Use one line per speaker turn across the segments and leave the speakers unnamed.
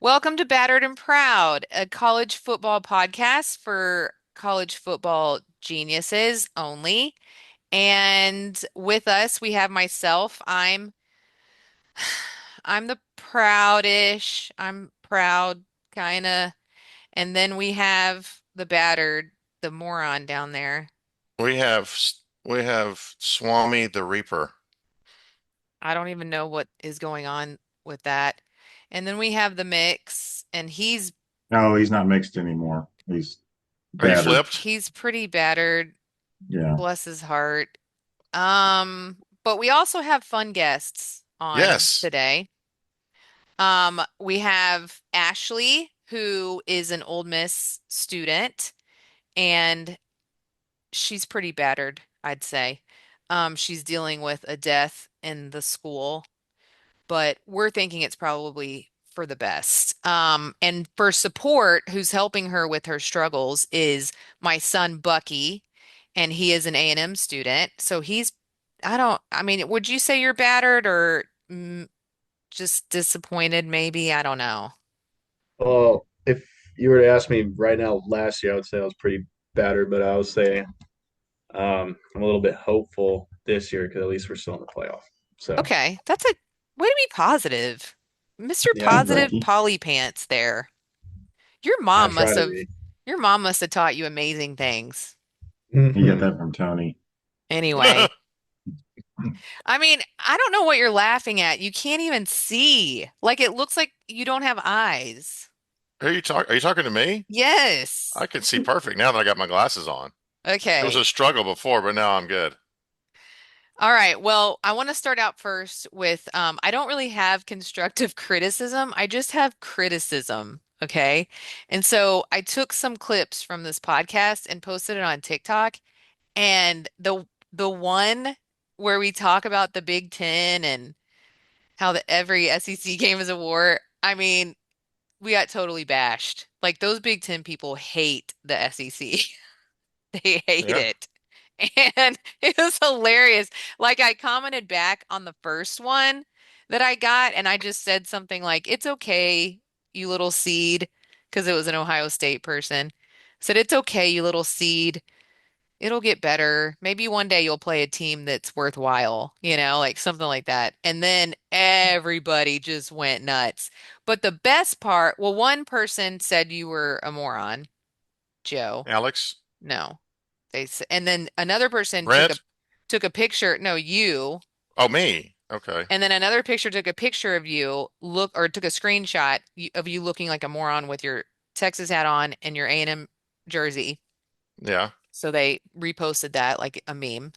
Welcome to Battered and Proud, a college football podcast for college football geniuses only. And with us, we have myself. I'm the proudish. I'm proud, kind of. And then we have the battered, the moron down there.
We have Swami the Reaper.
I don't even know what is going on with that. And then we have the mix, and
No, he's not mixed anymore. He's
Are you
battered.
flipped?
he's pretty battered.
Yeah.
Bless his heart. But we also have fun guests on
Yes.
today. We have Ashley, who is an Ole Miss student, and she's pretty battered, I'd say. She's dealing with a death in the school, but we're thinking it's probably for the best. And for support, who's helping her with her struggles is my son Bucky, and he is an A&M student. So I mean, would you say you're battered or just disappointed, maybe? I don't know.
Well, if you were to ask me right now, last year, I would say I was pretty battered, but I would say I'm a little bit hopeful this year because at least we're still in the playoff. So,
Okay, that's a way to be positive. Mr.
yeah,
Hey,
Positive
Bucky.
Polly Pants there. Your
I
mom
try
must
to
have
be.
your mom must have taught you amazing things.
You get that from Tony.
Anyway, I mean, I don't know what you're laughing at. You can't even see. Like it looks like you don't have eyes.
Are you talking to me?
Yes.
I can see perfect now that I got my glasses on. It was
Okay.
a struggle before, but now I'm good.
All right. Well, I want to start out first with I don't really have constructive criticism. I just have criticism. Okay. And so I took some clips from this podcast and posted it on TikTok. And the one where we talk about the Big Ten and how every SEC game is a war, I mean, we got totally bashed. Like those Big Ten people hate the SEC. They hate
Yeah.
it. And it was hilarious. Like I commented back on the first one that I got, and I just said something like, "It's okay, you little seed," because it was an Ohio State person. Said, "It's okay, you little seed. It'll get better. Maybe one day you'll play a team that's worthwhile, like something like that." And then everybody just went nuts. But the best part, well, one person said you were a moron, Joe.
Alex?
No. And then another person
Brent?
took a picture, no, you.
Oh, me. Okay.
And then another picture took a picture of you look or took a screenshot of you looking like a moron with your Texas hat on and your A&M jersey.
Yeah.
So they reposted that like a meme.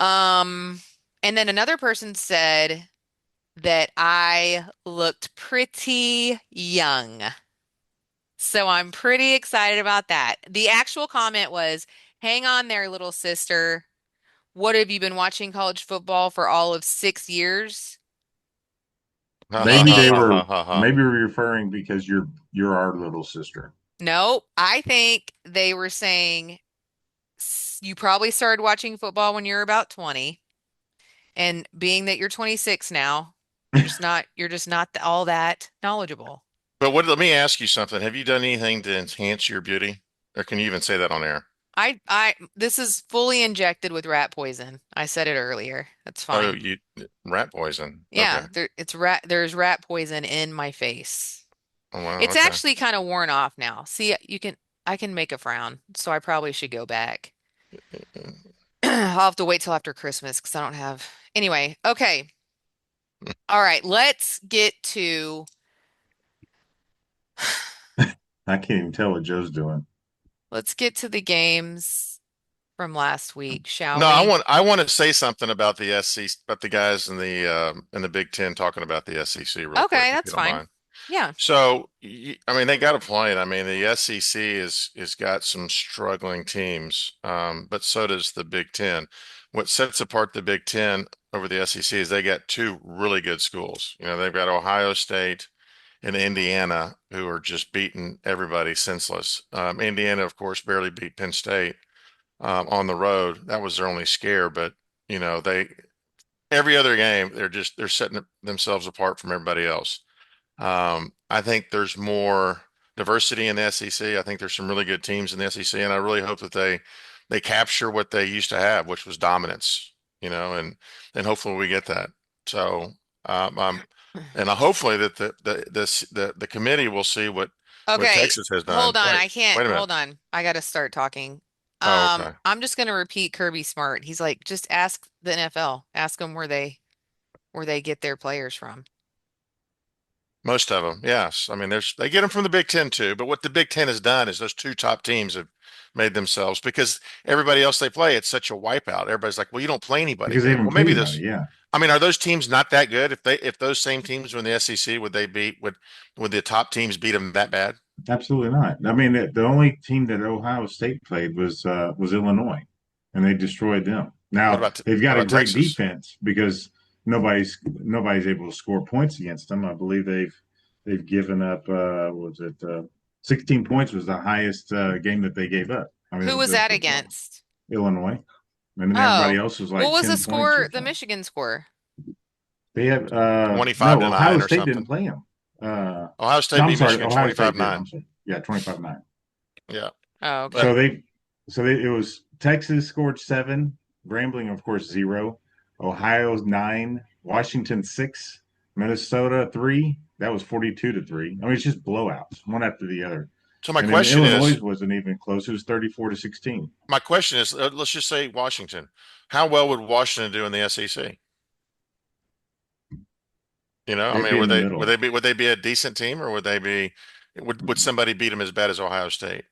Um, and then another person said that I looked pretty young. So I'm pretty excited about that. The actual comment was, "Hang on there, little sister. What have you been watching college football for all of 6 years?"
Ha ha
Maybe
ha
they
Meaning,
ha
were
ha ha ha.
maybe referring because you're our little sister.
no, I think they were saying you probably started watching football when you were about 20. And being that you're 26 now, you're just not all that knowledgeable.
But let me ask you something. Have you done anything to enhance your beauty? Or can you even say that on air?
This is fully injected with rat poison. I said it earlier. That's
Oh,
fine.
you rat poison. Okay.
Yeah, there's rat poison in my face.
Oh, wow.
It's
Okay.
actually kind of worn off now. See, I can make a frown, so I probably should go back. I'll have to wait till after Christmas because I don't have. Anyway, okay. All right,
I can't even tell what Joe's doing.
let's get to the games from last week, shall
No,
we?
I want to say something about the SEC, about the guys in the Big Ten talking about the SEC real quick,
Okay,
if you
that's
don't
fine.
mind.
Yeah.
So, I mean, they got a point. I mean, the SEC is got some struggling teams, but so does the Big Ten. What sets apart the Big Ten over the SEC is they got two really good schools. You know, they've got Ohio State and Indiana, who are just beating everybody senseless. Indiana, of course, barely beat Penn State on the road. That was their only scare, but they every other game they're setting themselves apart from everybody else. I think there's more diversity in the SEC. I think there's some really good teams in the SEC, and I really hope that they capture what they used to have, which was dominance, and hopefully we get that. So, um, and hopefully that the committee will see what
Okay,
Texas has done.
hold on.
Wait,
I can't.
wait a minute.
Hold on. I got to start talking.
Oh, okay.
I'm just gonna repeat Kirby Smart. He's like, just ask the NFL. Ask them where they get their players from.
Most of them, yes. I mean, they get them from the Big Ten too. But what the Big Ten has done is those two top teams have made themselves because everybody else they play, it's such a wipeout. Everybody's like, well, you don't play anybody
Because they
good.
haven't
Well,
played
maybe
anybody.
this.
Yeah.
I mean, are those teams not that good? If those same teams were in the SEC, would the top teams beat them that bad?
Absolutely not. I mean, the only team that Ohio State played was Illinois, and they destroyed them.
What
Now
about
they've
what
got a
about
great
Texas?
defense because nobody's able to score points against them. I believe they've given up was it 16 points was the highest game that they gave up. I
Who
mean
was that
the
against?
Illinois, and then everybody
Oh,
else was
what
like
was the
10 points
score?
or
The
something.
Michigan score.
They have
25
no
to
Ohio
9 or
State didn't
something.
play them.
Ohio
No,
State
I'm
beat
sorry,
Michigan
Ohio State did.
25-9.
I'm sorry. Yeah, 25-9.
Yeah.
Oh,
But
So
okay.
it was Texas scored 7, Grambling, of course, 0, Ohio's 9, Washington 6, Minnesota 3. That was 42-3. I mean, it's just blowouts, one after the other.
so my
And then
question
Illinois
is,
wasn't even close. It was 34-16.
let's just say Washington. How well would Washington do in the SEC? I
They'd
mean,
be in
would
the
they
middle.
be would they be a decent team, or would somebody beat them as bad as Ohio State?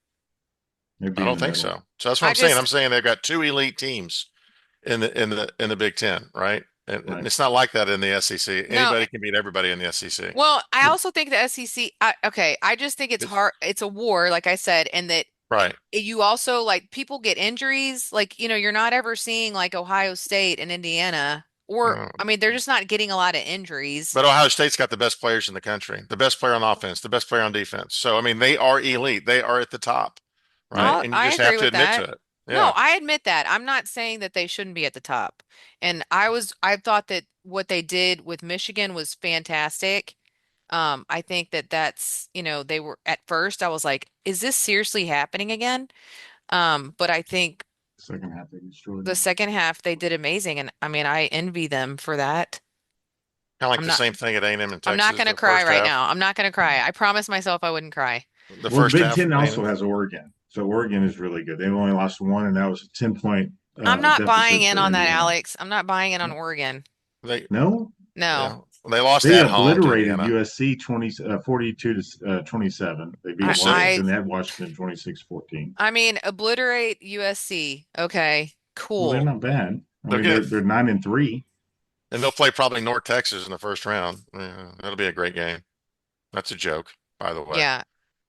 They'd
I
be in
don't
the
think
middle.
so. So that's what
I
I'm saying. I'm
just
saying they've got two elite teams in the Big Ten, right? And
Right.
it's not like that in the SEC.
no.
Anybody can beat everybody in the SEC.
Well, I also think the SEC. Okay, I just think it's
It's
hard. It's a war, like I said, and that
right.
you also like people get injuries. Like, you're not ever seeing like Ohio State and Indiana, or
Uh,
I mean, they're just not getting a lot of injuries.
but Ohio State's got the best players in the country, the best player on offense, the best player on defense. So I mean, they are elite. They are at the top, right? And you
I
just
agree
have to
with
admit to
that.
it.
No,
Yeah.
I admit that. I'm not saying that they shouldn't be at the top. And I thought that what they did with Michigan was fantastic. I think that they were at first I was like, is this seriously happening again? But I think
Second half, they destroyed
the
them.
second half they did amazing, and I mean, I envy them for that.
Kind of like
I'm
the
not
same thing at A&M in
I'm not
Texas,
gonna
the
cry
first
right
half.
now. I'm not gonna cry. I promised myself I wouldn't cry.
The
Well, the
first
Big
half
Ten
of
also
A&M.
has Oregon. So Oregon is really good. They've only lost one, and that was a 10-point
I'm not buying
deficit
in
for
on that,
Indiana.
Alex. I'm not buying in on Oregon.
They
No,
No.
yeah, they lost
they
at home to
obliterated
Indiana.
USC 42 to 27. They beat
Well,
I
see,
I
Washington at Washington 26-14.
I mean, obliterate USC. Okay,
Well, they're
cool.
not bad. I
they'll
mean,
get it,
they're 9-3.
and they'll play probably North Texas in the first round. Yeah, that'll be a great game. That's a joke, by the way.
Yeah.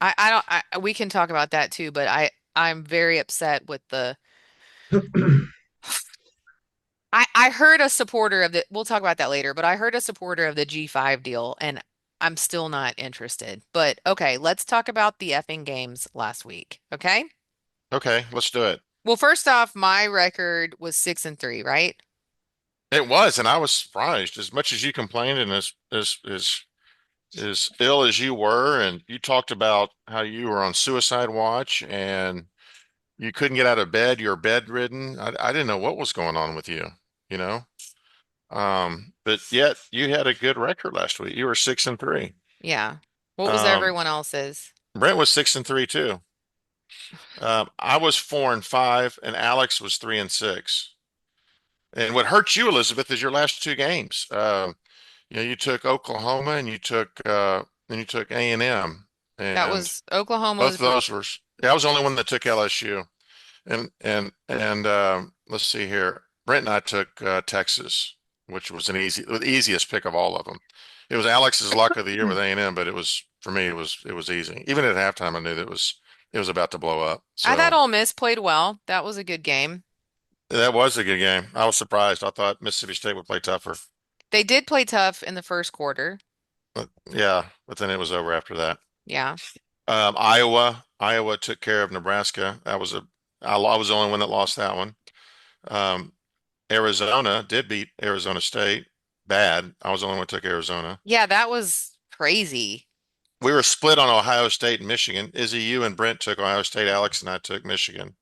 I don't we can talk about that too, but I'm very upset with the I heard a supporter of the we'll talk about that later, but I heard a supporter of the G5 deal and I'm still not interested. But okay, let's talk about the effing games last week. Okay?
Okay, let's do it.
Well, first off, my record was 6-3, right?
It was, and I was surprised. As much as you complained and as ill as you were, and you talked about how you were on suicide watch and you couldn't get out of bed, you're bedridden. I didn't know what was going on with you, you know? But yet you had a good record last week. You were 6-3.
Yeah. What was
Um,
everyone else's?
Brent was 6-3 too. I was 4-5, and Alex was 3-6. And what hurt you, Elizabeth, is your last two games. You took Oklahoma and you took A&M,
That
and
was Oklahoma
both
was
of those were. Yeah, I was the only one that took LSU. And let's see here. Brent and I took Texas, which was the easiest pick of all of them. It was Alex's luck of the year with A&M, but it was for me. It was easy. Even at halftime, I knew that it was about to blow up.
I thought
So
Ole Miss played well. That was a good game.
that was a good game. I was surprised. I thought Mississippi State would play tougher.
They did play tough in the first quarter.
But yeah, but then it was over after that.
Yeah.
Iowa took care of Nebraska. I was the only one that lost that one. Um, Arizona did beat Arizona State bad. I was the only one who took Arizona.
Yeah, that was crazy.
We were split on Ohio State and Michigan. Izzy, you and Brent took Ohio State. Alex and I took Michigan.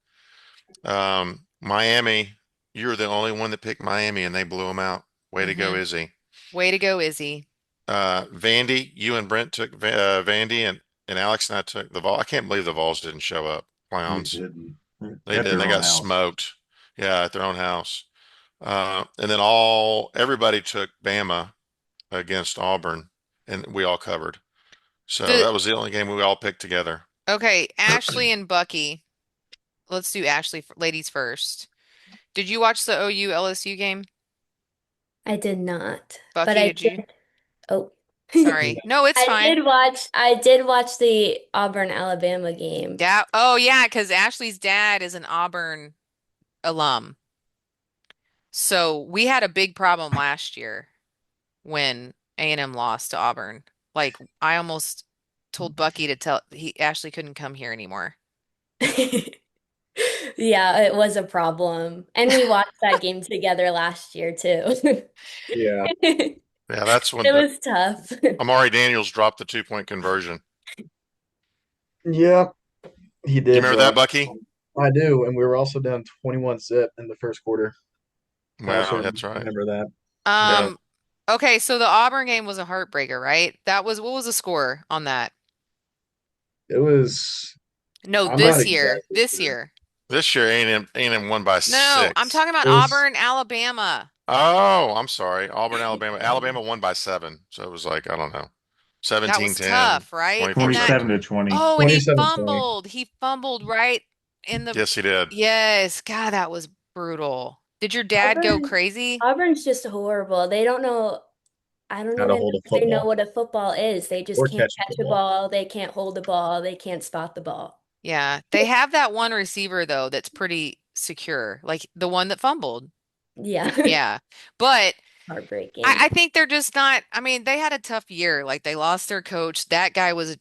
Miami, you were the only one that picked Miami, and they blew them out. Way to go,
Hmm.
Izzy.
Way to go, Izzy.
Vandy, you and Brent took Vandy, and Alex and I took the Vol. I can't believe the Vols didn't show up.
They
Clowns.
didn't.
They
At
did.
their
They
own
got
house.
smoked. Yeah, at their own house. And then everybody took Bama against Auburn, and we all covered. So
The
that was the only game we all picked together.
Okay, Ashley and Bucky. Let's do Ashley ladies first. Did you watch the OU LSU game?
I did not, but
Bucky,
I
did you?
did. Oh,
Sorry. No, it's fine.
I did watch the Auburn Alabama game.
Yeah. Oh, yeah, because Ashley's dad is an Auburn alum. So we had a big problem last year when A&M lost to Auburn. Like I almost told Bucky to tell he Ashley couldn't come here anymore.
Yeah, it was a problem. And we watched that game together last year too.
Yeah.
It
Yeah, that's when
was tough.
Amari Daniels dropped the 2-point conversion.
Yeah, he
You
did
remember that,
drop.
Bucky?
I do, and we were also down 21 zip in the first quarter. I
Wow,
also
that's right.
remember that. Yeah.
Um, okay, so the Auburn game was a heartbreaker, right? That was what was the score on that?
It was,
No,
I'm not
this year.
exactly
This
sure.
year.
This year, A&M won by
No, no, I'm
6.
talking about
It was,
Auburn, Alabama.
Oh, I'm sorry. Auburn, Alabama. Alabama won by 7. So it was like, I don't know,
That
seventeen
was
ten,
tough, right? And that
24-7.
27-20.
Oh, and he
27-20.
fumbled. He fumbled right in the
Yes, he did.
Yes, God, that was brutal. Did your dad go
Auburn,
crazy?
Auburn's just horrible. They don't know, I don't
How to
even know
hold a
if they know
football
what a football is. They just
or
can't
catch a
catch a
football.
ball, they can't hold the ball, they can't spot the ball.
Yeah, they have that one receiver though that's pretty secure, like the one that fumbled.
Yeah.
Yeah. But I
Heartbreaking.
think they're just not, I mean, they had a tough year. Like they lost their coach. That guy was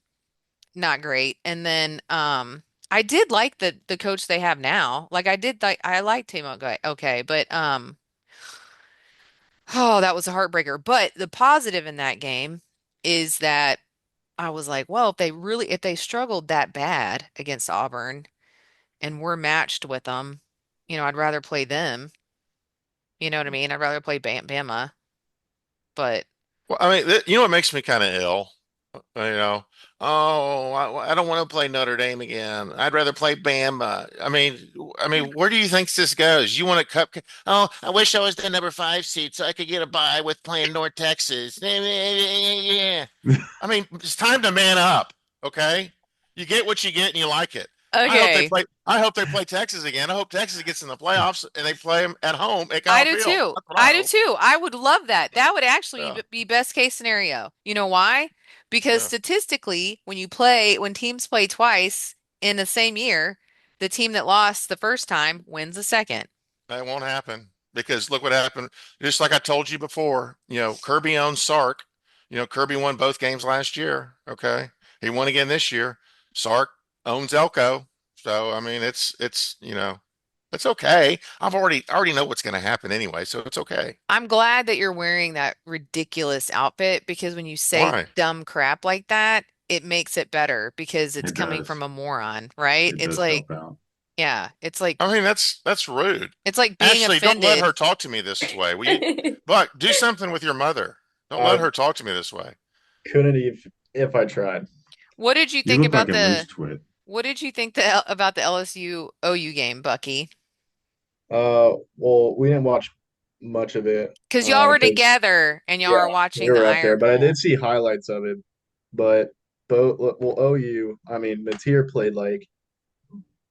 not great. And then I did like the coach they have now. Like I liked him okay, but oh, that was a heartbreaker. But the positive in that game is that I was like, well, if they struggled that bad against Auburn and we're matched with them, I'd rather play them. You know what I mean? I'd rather play Bama, but
Well, I mean, you know what makes me kind of ill? You know, oh, I don't want to play Notre Dame again. I'd rather play Bama. I mean, where do you think this goes? You want a cupcake? Oh, I wish I was the number 5 seed so I could get a bye with playing North Texas. Yeah. I mean, it's time to man up. Okay, you get what you get and you like it. I hope they
okay.
play. I hope they play Texas again. I hope Texas gets in the playoffs and they play them at home at
I
Kyle
do
Field.
too.
That's what I
I do
hope.
too. I would love that. That would actually
Yeah,
be best case scenario. You know why? Because
yeah.
statistically, when teams play twice in the same year, the team that lost the first time wins the second.
That won't happen because look what happened. Just like I told you before, Kirby owns Sark. Kirby won both games last year. Okay. He won again this year. Sark owns Elko. So, I mean, it's okay. I already know what's going to happen anyway. So it's okay.
I'm glad that you're wearing that ridiculous outfit because when you say
Why?
dumb crap like that, it makes it better because it's
It
coming
does.
from a moron, right?
It
It's
does
like,
help out.
yeah,
I mean, that's rude.
it's like being
Ashley, don't let her
offended.
talk to me this way. Will you, Buck, do something with your mother. Don't let
I
her talk to me this way.
couldn't if I tried.
What did you
You
think
look like
about
a loose twit.
what did you think about the LSU OU game, Bucky?
Well, we didn't watch much of it
Because y'all were
because
together and y'all
yeah,
were
we
watching the
were up there,
Iron
but I did
Bowl.
see highlights of it. But both, well, OU, I mean, Mateer played like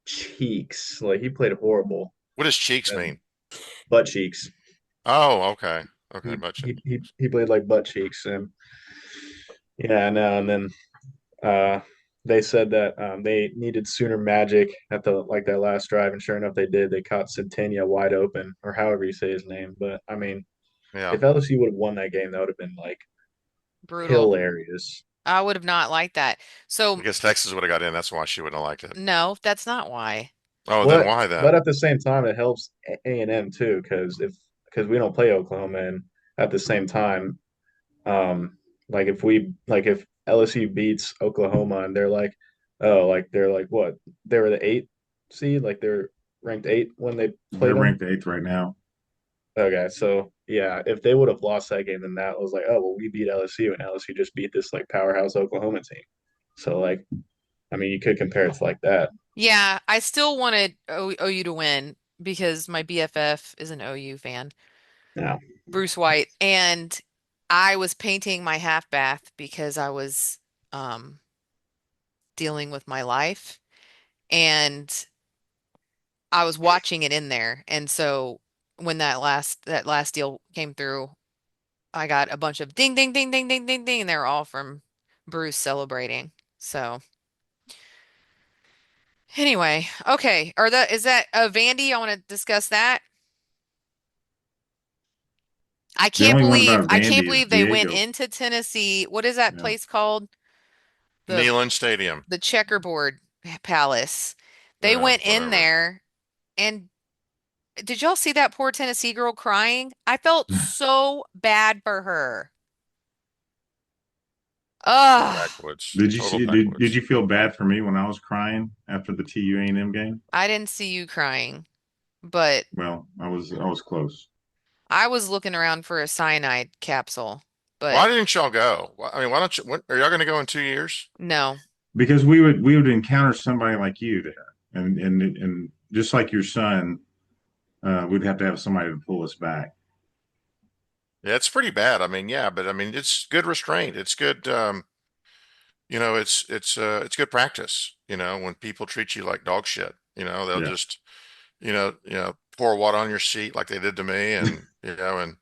cheeks, like he played horrible,
What does cheeks
and
mean?
butt cheeks.
Oh, okay. Okay,
He
much.
he he, he played like butt cheeks, and yeah, no, and then uh, they said that they needed Sooner Magic at the like that last drive, and sure enough, they did. They caught Centennia wide open, or however you say his name. But I mean,
Yeah.
if LSU would have won that game, that would have been like
Brutal.
hilarious.
I would have not liked that.
I
So,
guess Texas would have got in. That's why she wouldn't have liked it.
no, that's not why.
Oh, then
But
why
but
then?
at the same time, it helps A&M too because we don't play Oklahoma, and at the same time, um, Like if LSU beats Oklahoma and they're like, oh, like they're like what? They were the eight seed, like they're ranked eight when they
They're
played them.
ranked eighth right now.
Okay, so yeah, if they would have lost that game, then that was like, oh well, we beat LSU and LSU just beat this like powerhouse Oklahoma team. So like, I mean, you could compare it to like that.
Yeah, I still wanted OU to win because my BFF is an OU fan,
Yeah.
Bruce White, and I was painting my half bath because I was um, dealing with my life, and I was watching it in there. And so when that last deal came through, I got a bunch of ding ding ding ding ding ding ding, and they're all from Bruce celebrating. So anyway, okay, are that is that Vandy? I want to discuss that.
The only one about
I can't
Vandy is
believe they went
Diego.
into Tennessee. What is that
Yeah.
place called? The
Neyland Stadium.
the Checkerboard Palace. They went in
Whatever.
there and did y'all see that poor Tennessee girl crying? I felt so bad for her. Ugh,
Backwoods.
Did you
Total
see? Did
backwoods.
you feel bad for me when I was crying after the TU A&M game?
I didn't see you crying, but
Well, I was close
I was looking around for a cyanide capsule.
Why
But
didn't y'all go? I mean, why don't you? Are y'all going to go in 2 years?
no,
because we would encounter somebody like you there, and just like your son, we'd have to have somebody to pull us back.
Yeah, it's pretty bad. I mean, yeah, but I mean, it's good restraint. It's good. It's good practice. When people treat you like dog shit, they'll
Yeah.
just, pour water on your seat like they did to me, and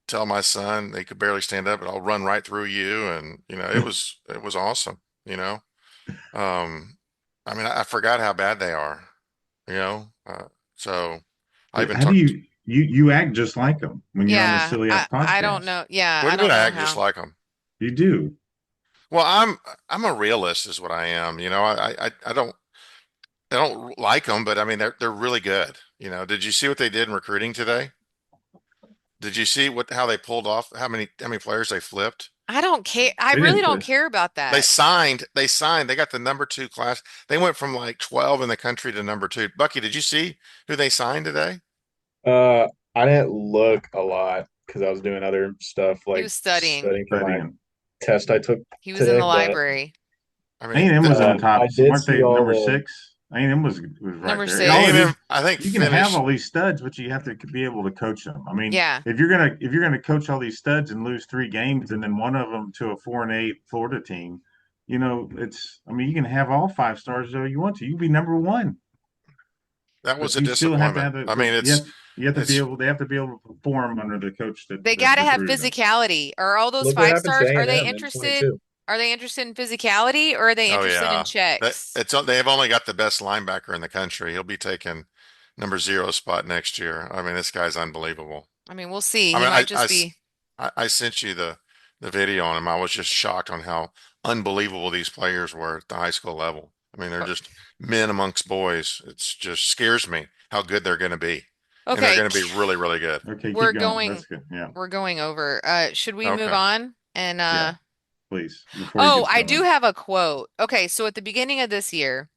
tell my son they could barely stand up, and I'll run right through you, and it was awesome. You know, um, I mean, I forgot how bad they are. You know, so I even
How do
talked.
you act just like them when you're on this
yeah,
silly ass
I don't
podcast?
know. Yeah,
What
I
do you mean
don't
I
know
act just
how.
like them?
You do.
Well, I'm a realist, is what I am. I don't like them, but I mean they're really good. Did you see what they did in recruiting today? Did you see how they pulled off how many players they flipped?
I don't care. I
They
really
didn't
don't
play.
care about that.
They got the number two class. They went from like 12 in the country to number two. Bucky, did you see who they signed today?
I didn't look a lot because I was doing other stuff
He
like
was studying.
studying for my
Studying.
test I took
He was in
today,
the
but
library.
I mean,
A&M was in the top.
I did
Weren't
see
they
all
number
the.
six? A&M was right
Number
there. All it
A&M,
is,
six.
I think
you can have
finished.
all these studs, but you have to be able to coach them. I mean,
Yeah.
if you're gonna coach all these studs and lose three games and then one of them to a 4-8 Florida team, it's. I mean, you can have all five stars though you want to. You can be number one,
That was
but
a
you still have to
disappointment.
have the.
I mean,
You have to be
it's
able. They have to be able to perform under the coach that
They
that
got to have
recruited them.
physicality. Are all those
Look what
five
happened to
stars,
A&M in 22.
are they interested in physicality or are they
Oh
interested in
yeah.
checks?
They have only got the best linebacker in the country. He'll be taking number zero spot next year. I mean, this guy's unbelievable.
I mean, we'll see.
I
He
mean,
might just be.
I sent you the video on him. I was just shocked on how unbelievable these players were at the high school level. I mean, they're
uh,
just men amongst boys. It's just scares me how good they're going to be. And they're
Okay,
going to be really, really good.
Okay,
we're
keep going. That's
going
good. Yeah,
we're going over. Should we move
Okay.
on? And
yeah. Please, before he
oh,
gets
I do
going.
have a quote. Okay, so at the beginning of this year,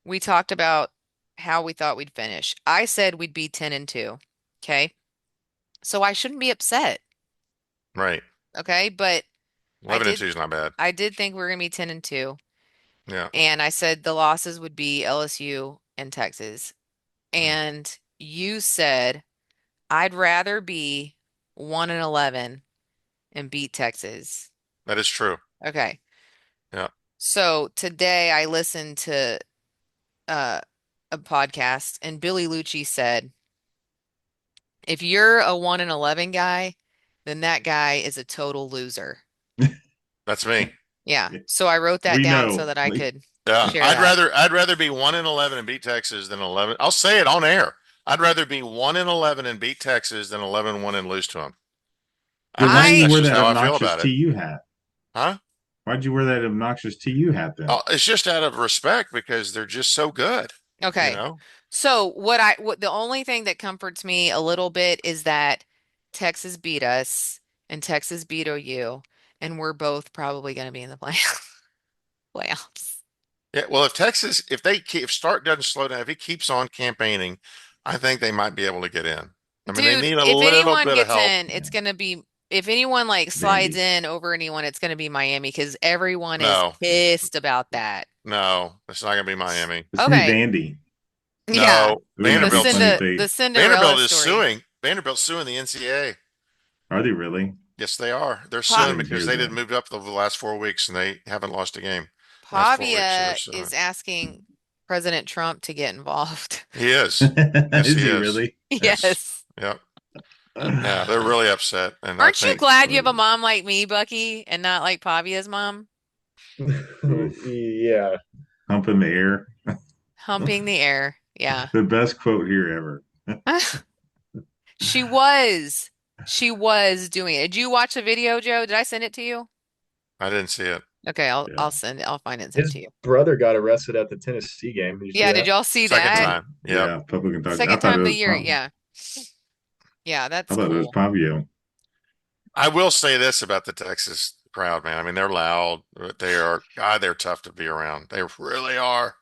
we talked about how we thought we'd finish. I said we'd be 10 and 2. Okay. So I shouldn't be upset.
Right.
Okay, but I
11 and
did
2 is not bad.
I did think we were gonna be 10 and 2.
Yeah.
And I said the losses would be LSU and Texas.
Mm.
And you said I'd rather be 1 and 11 and beat Texas.
That is true.
Okay.
Yeah.
So today I listened to uh, a podcast and Billy Lucci said, if you're a 1 and 11 guy, then that guy is a total loser.
That's me.
Yeah. So I wrote that
We
down so
know.
that I could
Yeah.
share
I'd
that.
rather I'd rather be 1 and 11 and beat Texas than 11. I'll say it on air. I'd rather be 1 and 11 and beat Texas than 11 and 1 and lose to them.
Then
That's
why do you
I
that's
wear
just
that
how I feel
obnoxious
about it.
TU hat?
Huh?
Why'd you wear that obnoxious TU hat then?
Oh, it's just out of respect because they're just so good, you
Okay.
know?
So what the only thing that comforts me a little bit is that Texas beat us and Texas beat OU. and we're both probably going to be in the playoffs.
Yeah, well, if Texas, if they keep, if Stark doesn't slow down, if he keeps on campaigning, I think they might be able to get in. I mean, they
Dude,
need a
if
little
anyone
bit of
gets
help.
in,
Yeah,
it's going to be if anyone like slides
Vandy.
in over anyone, it's going to be Miami because everyone is
No,
pissed about that.
no, it's not going to be Miami.
It's gonna be
Okay.
Vandy.
Yeah.
No,
They're gonna have some funny
The
takes.
Cinderella
Vanderbilt is
story.
suing. Vanderbilt's suing the NCAA.
Are they really?
Yes, they are. They're
Pa
I
suing
didn't
because
hear
they didn't
that.
move up over the last 4 weeks and they haven't lost a game last 4 weeks, so they're
Pavia is
suing.
asking President Trump to get involved.
He is. Yes,
Is
he
he
is.
really?
Yes.
Yes.
Yep. Yeah, they're really upset, and I
Aren't you
think
glad you have a mom like me, Bucky, and not like Pavia's mom?
Oof.
Yeah.
Hump in the air.
Humping the air. Yeah.
The best quote here ever.
She was. She was doing it. Did you watch the video, Joe? Did I send it to you?
I didn't see it.
Okay,
Yeah.
I'll find it and send it
His
to you.
brother got arrested at the Tennessee game. Did you see
Yeah, did
that?
y'all see
Second
that?
time. Yep.
Yeah, public intoxication. I
Second
thought
time
it
of the
was
year. Yeah. Yeah,
I
that's
thought it was
cool.
Pavio.
I will say this about the Texas crowd, man. I mean, they're loud, but God, they're tough to be around. They really are.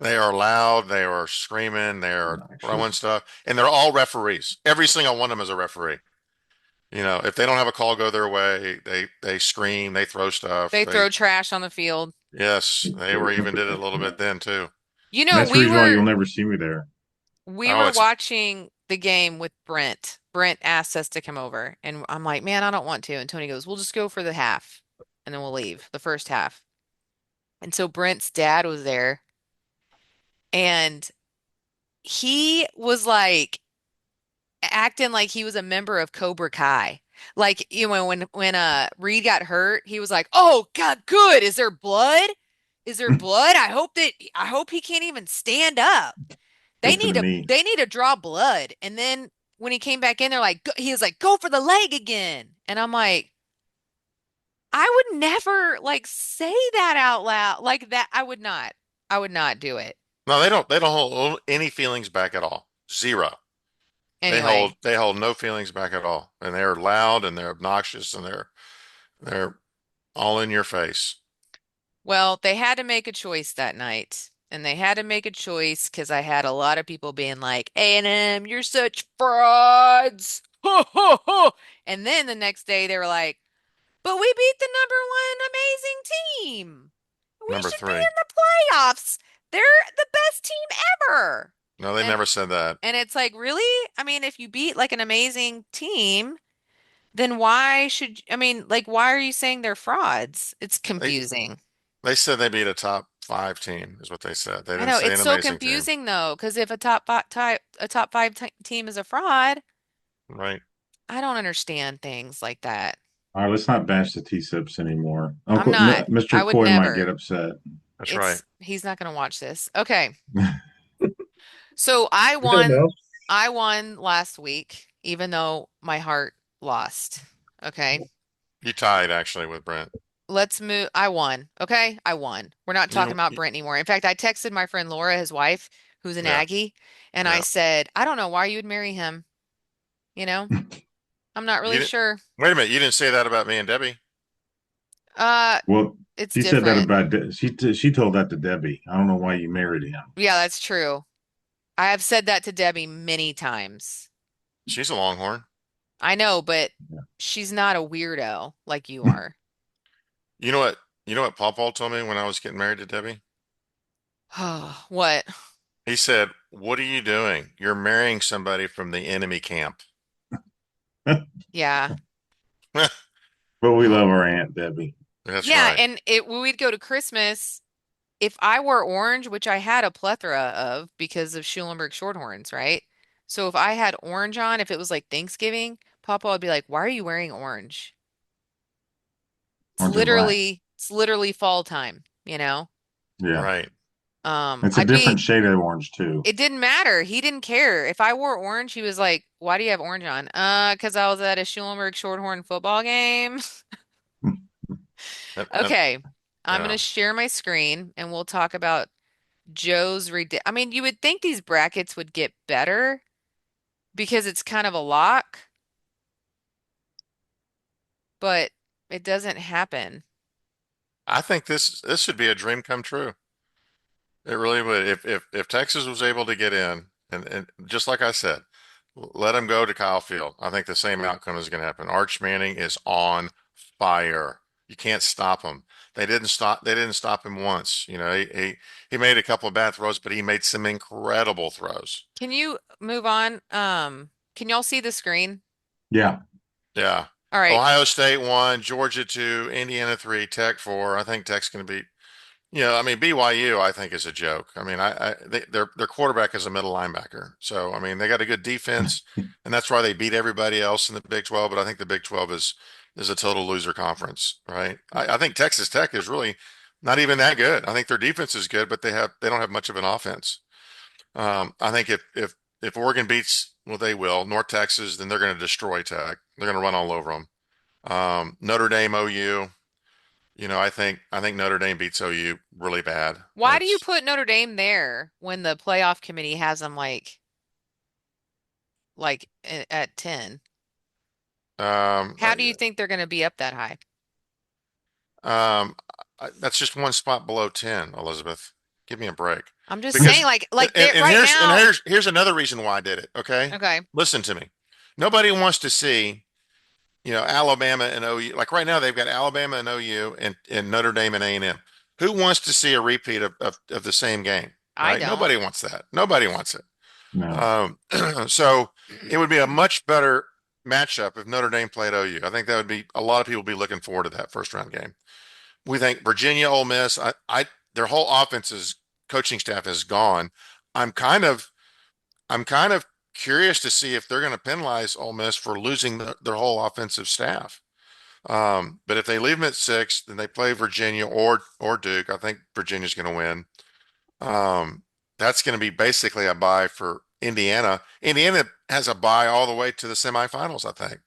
They are loud. They are screaming. They are throwing
Obnoxious.
stuff, and they're all referees. Every single one of them is a referee. You know, if they don't have a call go their way, they scream, they throw stuff.
They throw trash on the field.
Yes, they were even did it a little bit then too.
You
And
know,
that's the reason why you'll never see me there.
we
Oh,
were
it's
watching the game with Brent. Brent asked us to come over, and I'm like, man, I don't want to. And Tony goes, we'll just go for the half, and then we'll leave the first half. And so Brent's dad was there, and he was like acting like he was a member of Cobra Kai. Like, you know, when Reed got hurt, he was like, "Oh God, good. Is there blood? Is there blood? I hope he can't even stand up.
Go for the knee.
They need to draw blood." And then when he came back in, he was like, "Go for the leg again." And I'm like, I would never like say that out loud. Like that, I would not. I would not do it.
no, they don't hold any feelings back at all. Zero.
Anyway.
They hold no feelings back at all, and they're loud and they're obnoxious and they're all in your face.
Well, they had to make a choice that night. And they had to make a choice because I had a lot of people being like, A&M, you're such frauds. Ho, ho, ho. And then the next day they were like, but we beat the number one amazing team. We
Number
should be
three.
in the playoffs. They're the best team ever.
No, they
And
never said that.
and it's like, really? I mean, if you beat like an amazing team, then I mean, like, why are you saying they're frauds? It's
They
confusing.
they said they beat a top 5 team, is what they said. They
I
didn't
know
say
it's
an
so
amazing team,
confusing though, because if a top five t team is a fraud,
right?
I don't understand things like that.
All right, let's not bash the T-Sips anymore.
I'm
Uncle
not. I
Mr.
would
Coy might get
never.
upset.
That's right.
He's not going to watch this. Okay. So
You don't know.
I won last week, even though my heart lost. Okay.
You tied actually with Brent.
Let's move. I won. Okay. I won. We're not talking about
You
Brent anymore. In fact, I texted my friend Laura, his wife, who's an
yeah,
Aggie, and I
yeah.
said, I don't know why you would marry him. You know, I'm not
You
really
didn't
sure.
wait a minute. You didn't say that about me and Debbie.
Uh,
Well,
it's
she said that
different.
about she told that to Debbie. I don't know why you married him.
Yeah, that's true. I have said that to Debbie many times.
She's a Longhorn.
I know, but
Yeah.
she's not a weirdo like you are.
You know what? You know what Paul Paul told me when I was getting married to Debbie?
What?
He said, "What are you doing? You're marrying somebody from the enemy camp."
Yeah.
But we love our Aunt Debbie.
That's
Yeah,
right.
and when we'd go to Christmas, if I wore orange, which I had a plethora of because of Schulenburg Shorthorns, right? So if I had orange on, if it was like Thanksgiving, Papa would be like, "Why are you wearing orange?"
Orange and black.
It's literally fall time, you know?
Yeah.
Right.
It's a
I'd be
different shade of orange too.
It didn't matter. He didn't care. If I wore orange, he was like, "Why do you have orange on?" Because I was at a Schulenburg Shorthorn football game.
That,
Okay. I'm
yeah.
gonna share my screen and we'll talk about Joe's I mean, you would think these brackets would get better because it's kind of a lock, but It doesn't happen.
I think this should be a dream come true. It really would. If Texas was able to get in, and just like I said, let him go to Kyle Field. I think the same outcome is going to happen. Arch Manning is on fire. You can't stop him. They didn't stop him once. You know, he made a couple of bad throws, but he made some incredible throws.
Can you move on? Can y'all see the screen?
Yeah.
Yeah.
All right.
Ohio State won, Georgia two, Indiana three, Tech four. I think Tech's going to beat. I mean BYU I think is a joke. I mean their quarterback is a middle linebacker. So I mean they got a good defense and that's why they beat everybody else in the Big 12, but I think the Big 12 is a total loser conference, right? I think Texas Tech is really not even that good. I think their defense is good, but they don't have much of an offense. I think if Oregon beats, well they will, North Texas, then they're going to destroy Tech. They're going to run all over them. Notre Dame, OU. I think Notre Dame beats OU really bad.
Why do you put Notre Dame there when the playoff committee has them at 10?
um,
How do you think they're going to be up that high?
that's just one spot below 10, Elizabeth. Give me a break.
I'm just saying
Because
like
and,
they're
and
right now.
here's another reason why I did it, okay?
Okay.
Listen to me. Nobody wants to see, Alabama and OU. Like right now they've got Alabama and OU and Notre Dame and A&M. Who wants to see a repeat of the same game,
I
right?
don't.
Nobody wants that. Nobody wants it.
No.
Um, so it would be a much better matchup if Notre Dame played OU. I think that would be a lot of people be looking forward to that first round game. We think Virginia, Ole Miss, their whole offense's coaching staff is gone. I'm kind of I'm kind of curious to see if they're going to penalize Ole Miss for losing their whole offensive staff. But if they leave them at six, then they play Virginia or Duke. I think Virginia's going to win. That's going to be basically a bye for Indiana. Indiana has a bye all the way to the semifinals, I think,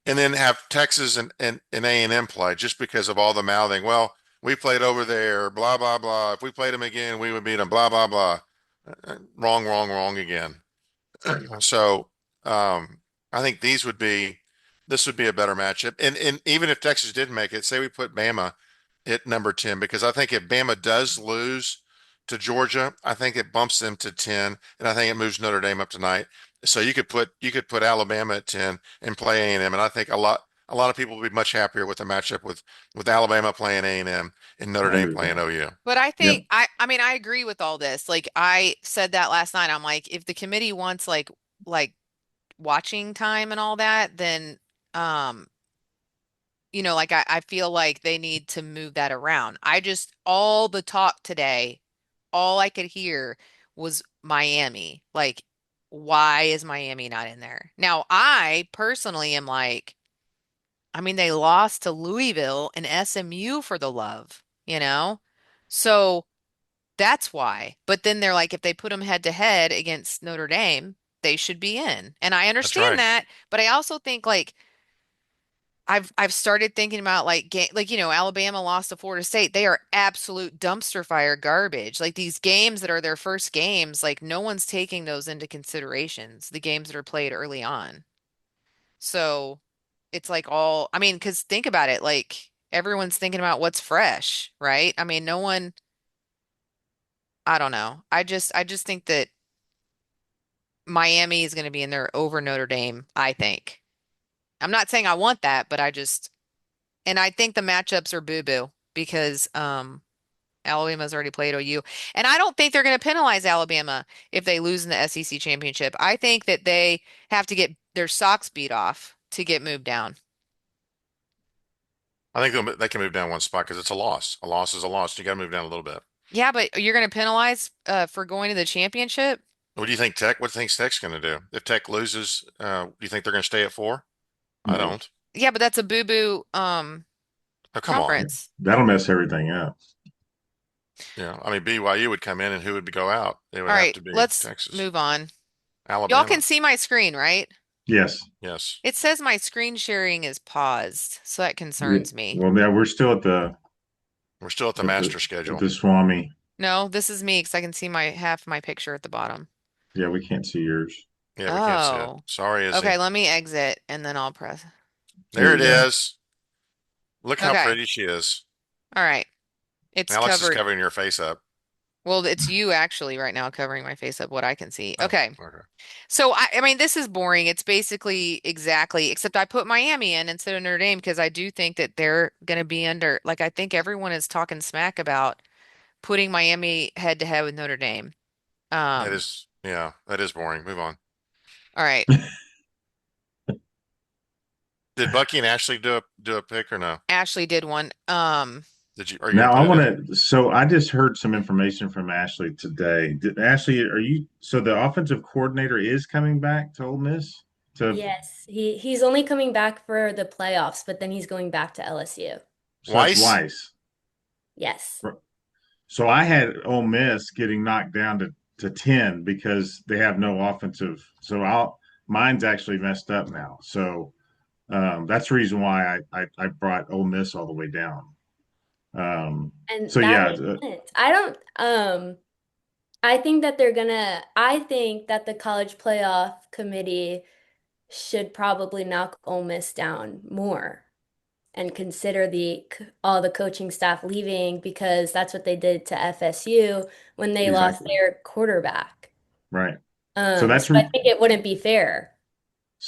and then have Texas and A&M play just because of all the mouthing. Well, we played over there, blah blah blah. If we played them again, we would beat them, blah blah blah. Wrong, wrong, wrong again. So I think this would be a better matchup. And even if Texas did make it, say we put Bama at number 10, because I think if Bama does lose to Georgia, I think it bumps them to 10, and I think it moves Notre Dame up tonight. So you could put Alabama at 10 and play A&M, and I think a lot of people would be much happier with the matchup with Alabama playing A&M and Notre
I
Dame
agree with
playing
that.
OU.
But I think
Yep.
I mean I agree with all this. Like I said that last night. I'm like if the committee wants like watching time and all that, then um like I feel like they need to move that around. I just all the talk today, all I could hear was Miami. Like, why is Miami not in there? Now, I personally am like, I mean, they lost to Louisville and SMU for the love, you know? So that's why. But then they're like, if they put them head to head against Notre Dame, they should be in. And I
That's
understand
right.
that, but I also think like I've started thinking about Alabama lost to Florida State. They are absolute dumpster fire garbage. Like these games that are their first games, like no one's taking those into considerations, the games that are played early on. So it's like I mean, because think about it, like everyone's thinking about what's fresh, right? I mean, no one, I don't know. I just think that Miami is going to be in there over Notre Dame, I think. I'm not saying I want that, but and I think the matchups are boo-boo because Alabama's already played OU. And I don't think they're going to penalize Alabama if they lose in the SEC championship. I think that they have to get their socks beat off to get moved down.
I think they can move down one spot because it's a loss. A loss is a loss. You got to move down a little bit.
Yeah, but you're going to penalize for going to the championship?
What do you think Tech? What do you think Tech's going to do? If Tech loses, do you think they're going to stay at four? I
No.
don't.
Yeah, but that's a boo-boo
Oh, come on.
conference.
That'll mess everything up.
I mean, BYU would come in and who would go out? It would
All
have
right,
to be
let's
Texas.
move on. Y'all can
Alabama.
see my screen, right?
Yes.
Yes.
It says my screen sharing is paused, so that
Yeah.
concerns me.
Well, yeah, we're still at the
We're still at the
at
master
the at
schedule.
the Swami.
No, this is me because I can see my half my picture at the bottom.
Yeah, we can't see yours.
Yeah, we can't see it.
Oh.
Sorry, Izzy.
Okay, let me exit and then I'll press.
There
There
you
it
go.
is. Look how
Okay.
pretty she is.
All right. It's
Alex is
covered.
covering your face up.
Well, it's you actually right now covering my face up, what I can see.
Oh,
Okay.
okay.
So I mean, this is boring. It's basically exactly, except I put Miami in instead of Notre Dame because I do think that they're going to be under, like, I think everyone is talking smack about putting Miami head to head with Notre Dame. Um,
Yeah, that is boring. Move on.
all right.
Did Bucky and Ashley do a pick or no?
Ashley did one.
Are you gonna
Now I
put it
want
in?
to. So I just heard some information from Ashley today. Ashley, are you? So the offensive coordinator is coming back to Ole Miss. To
Yes, he's only coming back for the playoffs, but then he's going back to LSU.
so that's
Weiss?
Weiss.
Yes.
So I had Ole Miss getting knocked down to 10 because they have no offensive. So I'll mine's actually messed up now. So that's the reason why I brought Ole Miss all the way down.
And
So
that
yeah,
makes sense. I think that the college playoff committee should probably knock Ole Miss down more and consider all the coaching staff leaving because that's what they did to FSU when they lost
exactly
their quarterback.
right. So
So I think it wouldn't be fair.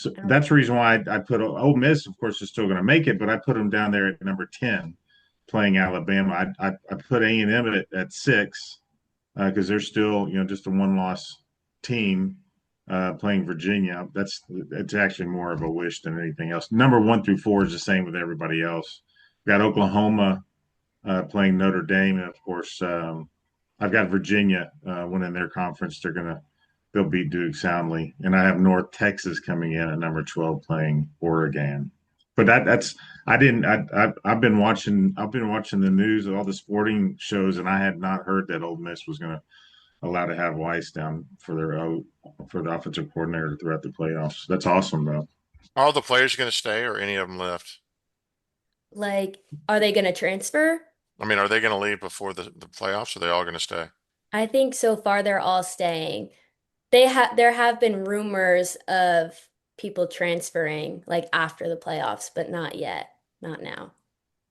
I don't
that's the reason why I put Ole Miss. Of course, is still going to make it, but I put them down there at number 10, playing Alabama. I put A&M at 6 because they're still just a one loss team playing Virginia. It's actually more of a wish than anything else. Number 1 through 4 is the same with everybody else. Got Oklahoma playing Notre Dame, and of course I've got Virginia winning their conference. They'll beat Duke soundly, and I have North Texas coming in at number 12 playing Oregon. But that's I didn't I've been watching the news all the sporting shows, and I had not heard that Ole Miss was going to allow to have Weiss down for the offensive coordinator throughout the playoffs. That's awesome though.
Are all the players gonna stay or any of them left?
like, are they going to transfer?
I mean, are they gonna leave before the playoffs or are they all gonna stay?
I think so far they're all staying. There have been rumors of people transferring like after the playoffs, but not yet. Not now.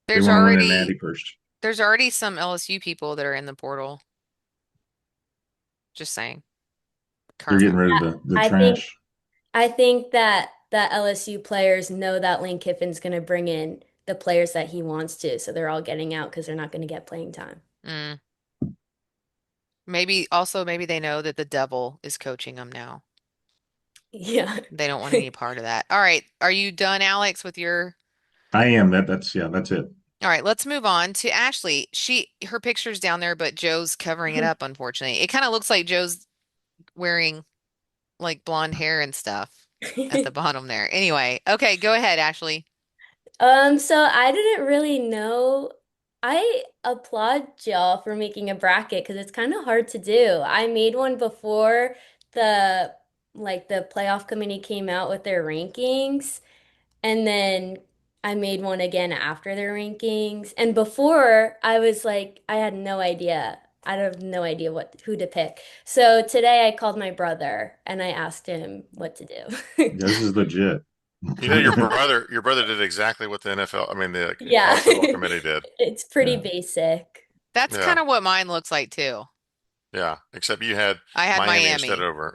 They
There's
want to win an
already
Natty first.
there's already some LSU people that are in the portal. Just saying.
They're getting
Currently.
rid of the
I think
trash.
I think that the LSU players know that Lane Kiffin's going to bring in the players that he wants to, so they're all getting out because they're not going to get playing time.
Mm. Maybe they know that the devil is coaching them now.
Yeah.
They don't want any part of that. All right. Are you done, Alex, with your
I am that's yeah, that's it.
All right, let's move on to Ashley. Her picture's down there, but Joe's covering it up, unfortunately. It kind of looks like Joe's wearing like blonde hair and stuff at the bottom there. Anyway, okay, go ahead, Ashley.
So I didn't really know. I applaud y'all for making a bracket because it's kind of hard to do. I made one before the the playoff committee came out with their rankings, and then I made one again after their rankings. And before I was like, I had no idea. I have no idea who to pick. So today I called my brother and I asked him what to do.
Yeah, this is legit.
You know, your brother did exactly what the NFL, I mean, the
Yeah,
college football committee did.
it's pretty
Yeah.
basic.
That's kind
Yeah,
of what mine looks like too.
yeah. Except you had
I had
Miami
Miami.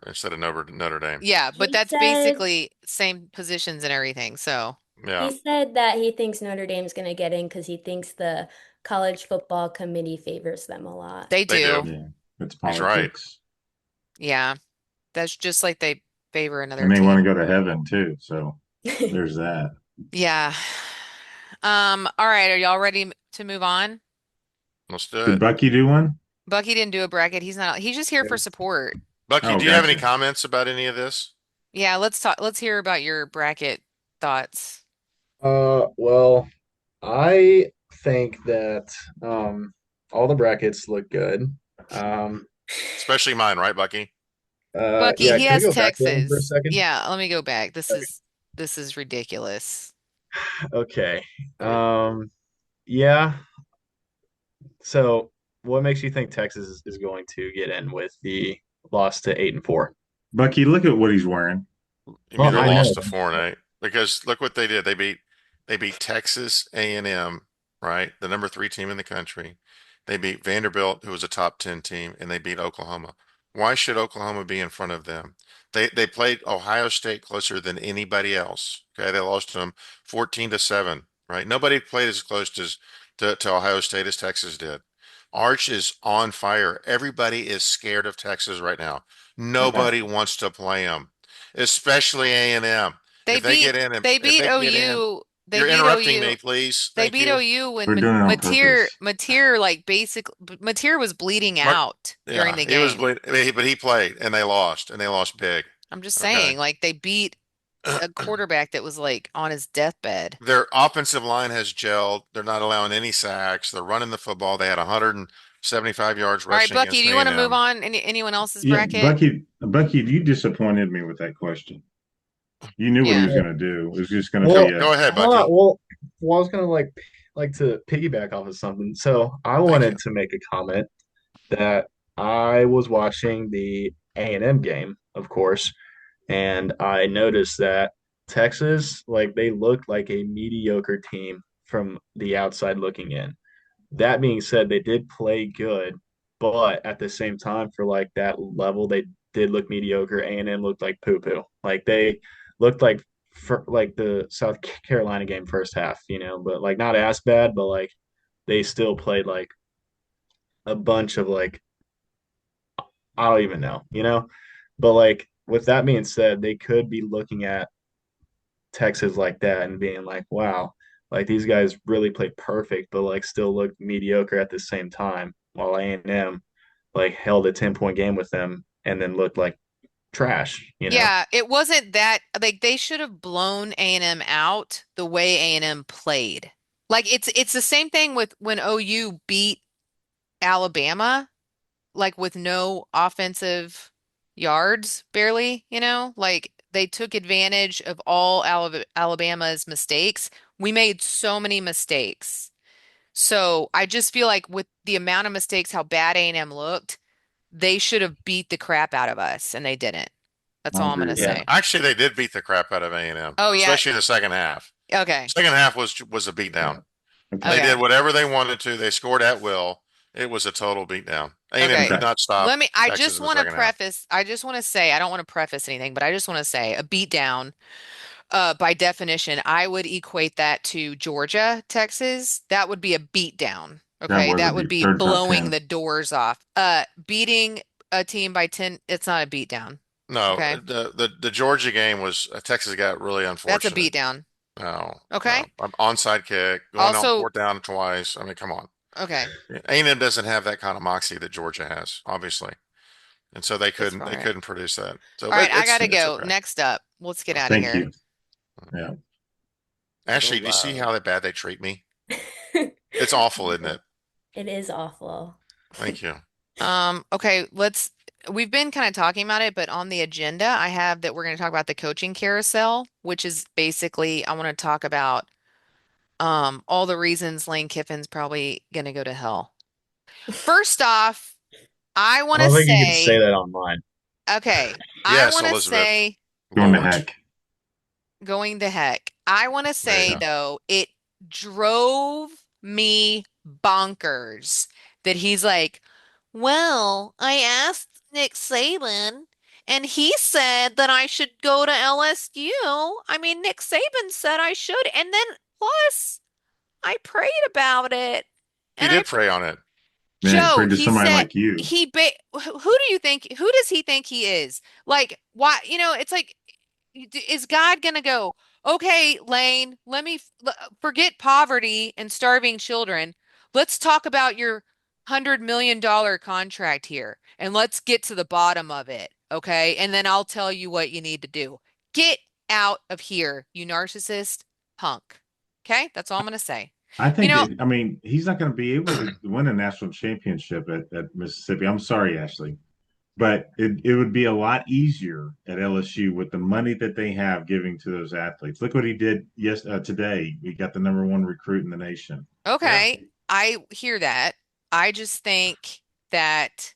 instead of Notre Dame.
Yeah, but
He
that's
said
basically same positions and everything. So
Yeah,
he said that he thinks Notre Dame's going to get in because he thinks the college football committee favors them a lot.
they
they do.
do.
Yeah, it's
He's right.
politics.
Yeah, that's just like they favor another
And they want to
team.
go to heaven too. So there's that.
Yeah. All right, are y'all ready to move on?
Let's do
Did
it.
Bucky do one?
Bucky didn't do a bracket. He's just here for support.
Bucky,
Oh,
do you have any
gotcha.
comments about any of this?
Yeah, let's hear about your bracket thoughts.
Well, I think that all the brackets look good. Um,
Especially mine, right, Bucky?
Bucky,
yeah,
he
can we
has
go back one for a
Texas.
second?
Yeah, let me go back. This is ridiculous.
Okay. Yeah. So, what makes you think Texas is going to get in with the loss to 8-4?
Bucky, look at what he's wearing.
You mean
Well,
the
I
loss
know.
to 4-8? Because look what they did. They beat Texas A&M right? The number three team in the country. They beat Vanderbilt, who was a top 10 team, and they beat Oklahoma. Why should Oklahoma be in front of them? They played Ohio State closer than anybody else. Okay, they lost to them 14-7, right? Nobody played as close as to Ohio State as Texas did. Arch is on fire. Everybody is scared of Texas right now.
Okay.
Nobody wants to play them, especially A&M.
They
If they
beat
get in,
they
if
beat
they get in,
OU. They
you're
beat
interrupting
OU.
me, please.
They
Thank
beat
you.
OU
We're
when
doing it on
Mateer
purpose.
Mateer like Mateer was bleeding
Mark,
out during
yeah,
the
he was,
game.
but he played and they lost big.
I'm just
Okay.
saying, like they beat a quarterback that was like on his deathbed.
Their offensive line has gelled. They're not allowing any sacks. They're running the football. They had 175 yards
All right,
rushing
Bucky,
against
do you want to move
A&M.
on? Anyone else's
Yeah,
bracket?
Bucky, you disappointed me with that question. You knew what he
Yeah.
was going to do. It was just going to
Well,
be
Go
a
ahead,
hold on.
Bucky.
Well, I was gonna like to piggyback off of something. So I
Thank you.
wanted to make a comment that I was watching the A&M game, of course, and I noticed that Texas, like they looked like a mediocre team from the outside looking in. That being said, they did play good, but at the same time, for like that level, they did look mediocre. A&M looked like poo poo. Like they looked like for like the South Carolina game first half, but like not as bad, but like they still played like a bunch of like I don't even know. But like with that being said, they could be looking at Texas like that and being like, wow, like these guys really played perfect, but like still looked mediocre at the same time, while A&M like held a 10-point game with them and then looked like trash.
Yeah, it wasn't that like they should have blown A&M out the way A&M played. Like it's the same thing with when OU beat Alabama, like with no offensive yards, barely, like they took advantage of all Alabama's mistakes. We made so many mistakes. So I just feel like with the amount of mistakes, how bad A&M looked, they should have beat the crap out of us, and they didn't. That's
I
all I'm
agree
gonna
with
Yeah.
that.
say.
Actually, they did beat the crap out of A&M,
Oh yeah.
especially in the second half.
Okay.
Second half was a
Yeah.
beatdown. They
Okay.
did
Okay.
whatever they wanted to. They scored at will. It was a total beatdown. A&M
Okay.
could
Okay.
not stop
I
Texas
just
in the
want to
second half.
preface, I just want to say, I don't want to preface anything, but I just want to say a beatdown, by definition, I would equate that to Georgia, Texas. That would be a beatdown.
That
Okay.
was a
That would
beat.
be
Third top
blowing
10.
the doors off. Beating a team by 10, it's not a beatdown.
No,
Okay.
the Georgia game was Texas got really
That's a
unfortunate.
beatdown.
No,
Okay.
no. Onside kick, going on
Also,
fourth down twice. I mean, come on.
okay.
A&M doesn't have that kind of moxie that Georgia has, obviously, and so they
That's
couldn't
all
they
right.
couldn't produce that. So
All right. I
it's
gotta
it's
go.
okay.
Next up, let's get out of
Thank you.
here.
Yeah.
The
Ashley, do you see
love.
how bad they treat me?
It
It's awful, isn't it?
is awful.
Thank you.
Okay, we've been kind of talking about it, but on the agenda, I have that we're going to talk about the coaching carousel, which is basically I want to talk about all the reasons Lane Kiffin's probably going to go to hell. First off, I
I
want to
don't think you can say
say,
that online.
okay, I
Yes,
want to
Elizabeth.
say
Going to
Lord.
heck.
going to heck. I want to
There you
say
go.
though, it drove me bonkers that he's like, well, I asked Nick Saban and he said that I should go to LSU. I mean, Nick Saban said I should. And then plus, I prayed about it.
He
And I
did prey on it.
Man,
Joe,
pray to
he
somebody
said
like you.
who does he think he is? Like, why, it's like, is God gonna go, okay, Lane, forget poverty and starving children. Let's talk about your $100 million contract here and let's get to the bottom of it, okay? And then I'll tell you what you need to do. Get out of here, you narcissist punk. Okay? That's all I'm gonna say.
I
You
think,
know,
I mean, he's not going to be able to win a national championship at Mississippi. I'm sorry, Ashley, but it would be a lot easier at LSU with the money that they have giving to those athletes. Look what he did today. He got the number one recruit in the nation.
Yeah.
okay, I hear that. I just think that